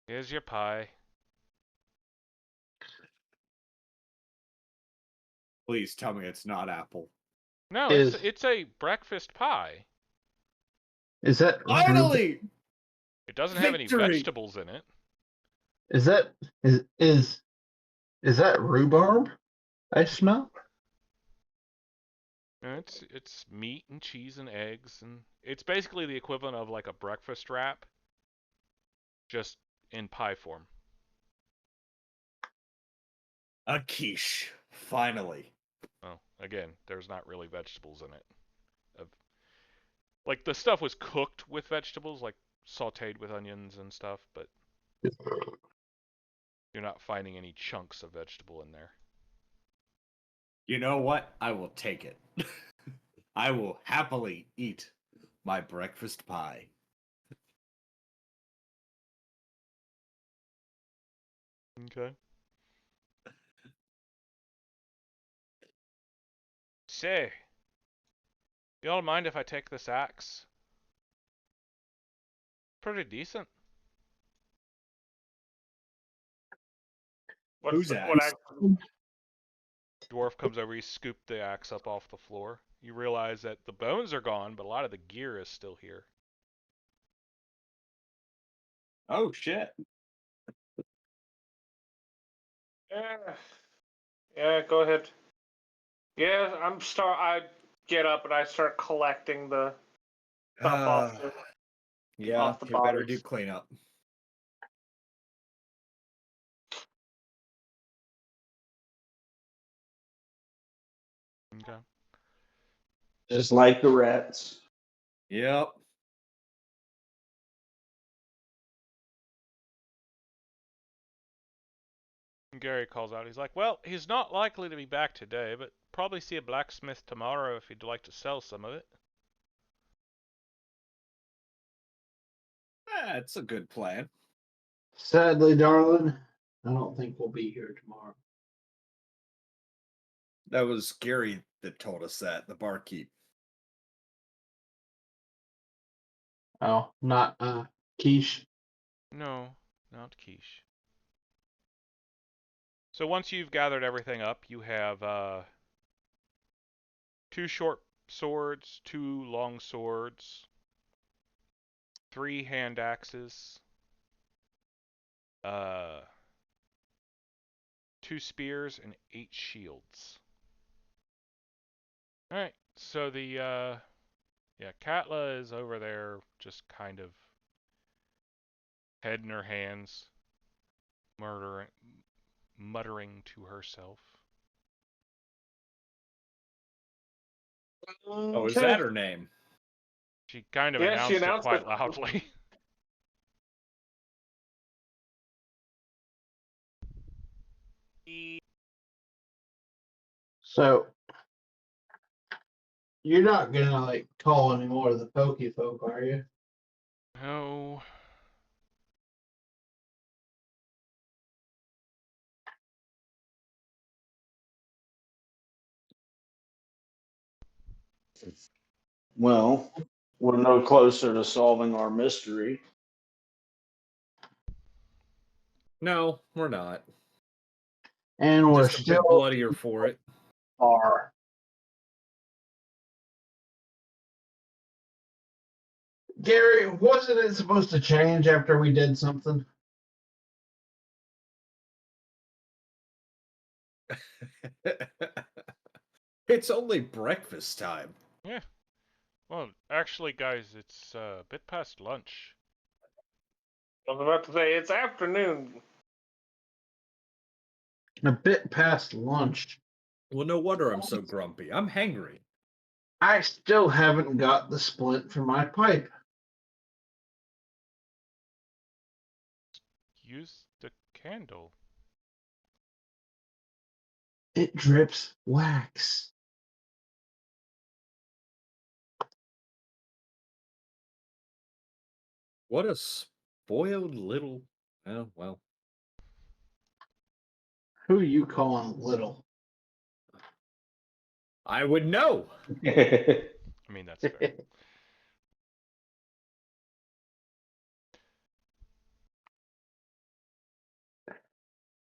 Speaker 1: Here's your pie.
Speaker 3: Please tell me it's not apple.
Speaker 1: No,
Speaker 2: Is
Speaker 1: it's a breakfast pie.
Speaker 2: is that
Speaker 3: Finally!
Speaker 1: It doesn't have any
Speaker 3: Victory!
Speaker 1: vegetables in it.
Speaker 2: is that is that rhubarb? I smell.
Speaker 1: No, it's meat and cheese and eggs, and it's basically the equivalent of like a breakfast wrap, just in pie form.
Speaker 3: A quiche. Finally.
Speaker 1: Well, again, there's not really vegetables in it. Like the stuff was cooked with vegetables, like sautéed with onions and stuff, but you're not finding any chunks of vegetable in there.
Speaker 3: You know what? I will take it. I will happily eat my breakfast pie.
Speaker 1: Okay. Say, you all mind if I take this axe? Pretty decent.
Speaker 3: Who's
Speaker 5: what
Speaker 3: axe?
Speaker 1: Dwarf comes over, he scooped the axe up off the floor. You realize that the bones are gone, but a lot of the gear is still here.
Speaker 3: Oh shit!
Speaker 5: Yeah, go ahead. Yeah, I get up and I start collecting the stuff
Speaker 3: Yeah,
Speaker 5: off the
Speaker 3: you better do
Speaker 5: bodies.
Speaker 3: cleanup.
Speaker 1: Okay.
Speaker 4: Just like the rats.
Speaker 3: Yep.
Speaker 1: And Gary calls out. He's like, "Well, he's not likely to be back today, but probably see a blacksmith tomorrow if he'd like to sell some of it."
Speaker 3: That's a good plan.
Speaker 2: Sadly, darling, I don't think we'll be here tomorrow.
Speaker 3: That was Gary that told us that, the barkeep.
Speaker 2: Oh, not Quiche.
Speaker 1: No, not quiche. So once you've gathered everything up, you have 2 short swords, 2 long swords, 3 hand axes, 2 spears, and 8 shields. All right. So yeah, Katla is over there, just kind of head in her hands, muttering to herself.
Speaker 3: Oh, is that her name?
Speaker 1: She kind of
Speaker 5: Yeah, she
Speaker 1: announced it
Speaker 5: announced
Speaker 1: quite
Speaker 5: it.
Speaker 1: loudly.
Speaker 2: So you're not gonna like call any more of the pokey folk, are you?
Speaker 1: No.
Speaker 4: Well, we're no closer to solving our mystery.
Speaker 3: No, we're not.
Speaker 2: And we're
Speaker 3: Just a bit
Speaker 2: still
Speaker 3: bloodier for it.
Speaker 2: are. Gary, wasn't it supposed to change after we did something?
Speaker 3: It's only breakfast time.
Speaker 1: Yeah. Well, actually, guys, it's a bit past lunch.
Speaker 5: I was about to say it's afternoon.
Speaker 2: A bit past lunch.
Speaker 3: Well, no wonder I'm so grumpy. I'm hangry.
Speaker 2: I still haven't got the splint for my pipe.
Speaker 1: Use the candle.
Speaker 2: It drips wax.
Speaker 3: What a spoiled little. Oh, well.
Speaker 2: Who you calling little?
Speaker 3: I would know.
Speaker 1: I mean, that's fair.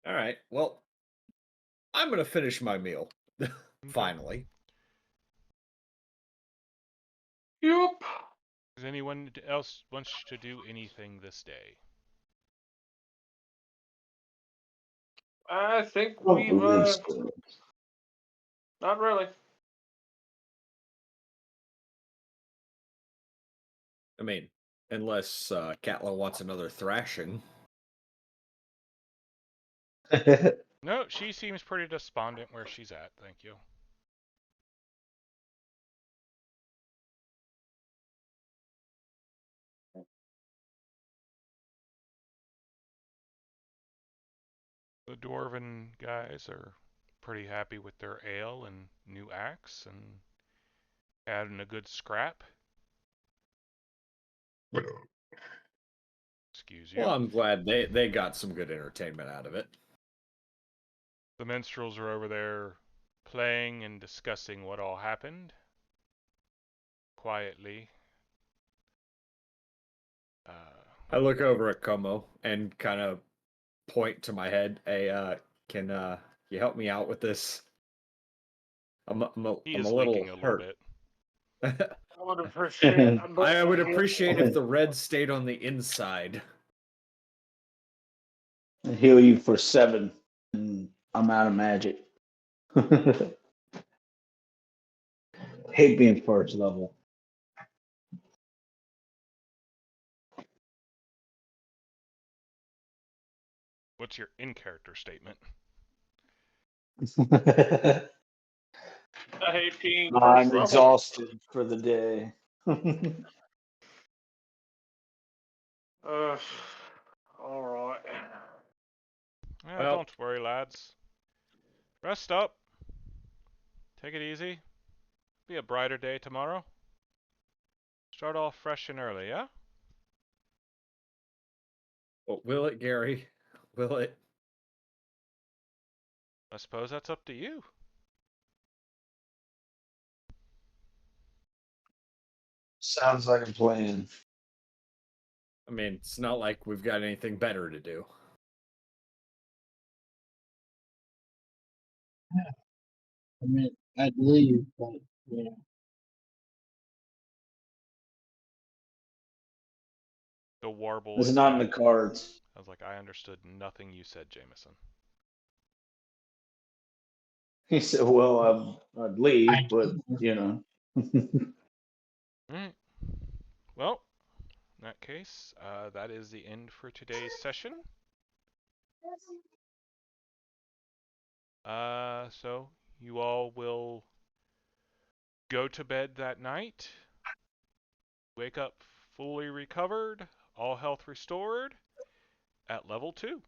Speaker 3: All right. Well, I'm going to finish my meal. Finally.
Speaker 5: Yep.
Speaker 1: Does anyone else wants to do anything this day?
Speaker 5: I think
Speaker 4: Oh,
Speaker 5: we've
Speaker 4: that's
Speaker 5: not really.
Speaker 3: I mean, unless Katla wants another thrashing.
Speaker 4: good.
Speaker 1: No, she seems pretty despondent where she's at, thank you. The Dwarven guys are pretty happy with their ale and new axe and adding a good scrap. Excuse you.
Speaker 3: Well, I'm glad they got some good entertainment out of it.
Speaker 1: The minstrels are over there playing and discussing what all happened. Quietly.
Speaker 3: I look over at Como and kind of point to my head. Hey, Can you help me out with this?
Speaker 1: He
Speaker 3: I'm
Speaker 1: is
Speaker 3: a little
Speaker 1: leaking a little
Speaker 3: hurt.
Speaker 1: bit.
Speaker 5: I would appreciate.
Speaker 3: I would appreciate if the red stayed on the inside.
Speaker 4: I heal you for 7, and I'm out of magic. Hate being first level.
Speaker 1: What's your in-character statement?
Speaker 5: I hate being
Speaker 4: I'm
Speaker 5: first level.
Speaker 4: exhausted for the day.
Speaker 5: All right.
Speaker 1: Well, don't worry, lads. Rest up. Take it easy. Be a brighter day tomorrow. Start off fresh and early, yeah?
Speaker 3: Well, will it, Gary? Will it?
Speaker 1: I suppose that's up to you.
Speaker 4: Sounds like a plan.
Speaker 3: I mean, it's not like we've got anything better to do.
Speaker 2: I mean, I'd leave, but yeah.
Speaker 1: The warble
Speaker 4: It's
Speaker 1: is
Speaker 4: not in
Speaker 1: back.
Speaker 4: the cards.
Speaker 1: I was like, I understood nothing you said, Jameson.
Speaker 4: He said, "Well, I'd leave,
Speaker 2: I
Speaker 4: but you know."
Speaker 1: Alright. Well, in that case, that is the end for today's session. So you all will go to bed that night, wake up fully recovered, all health restored, at level 2.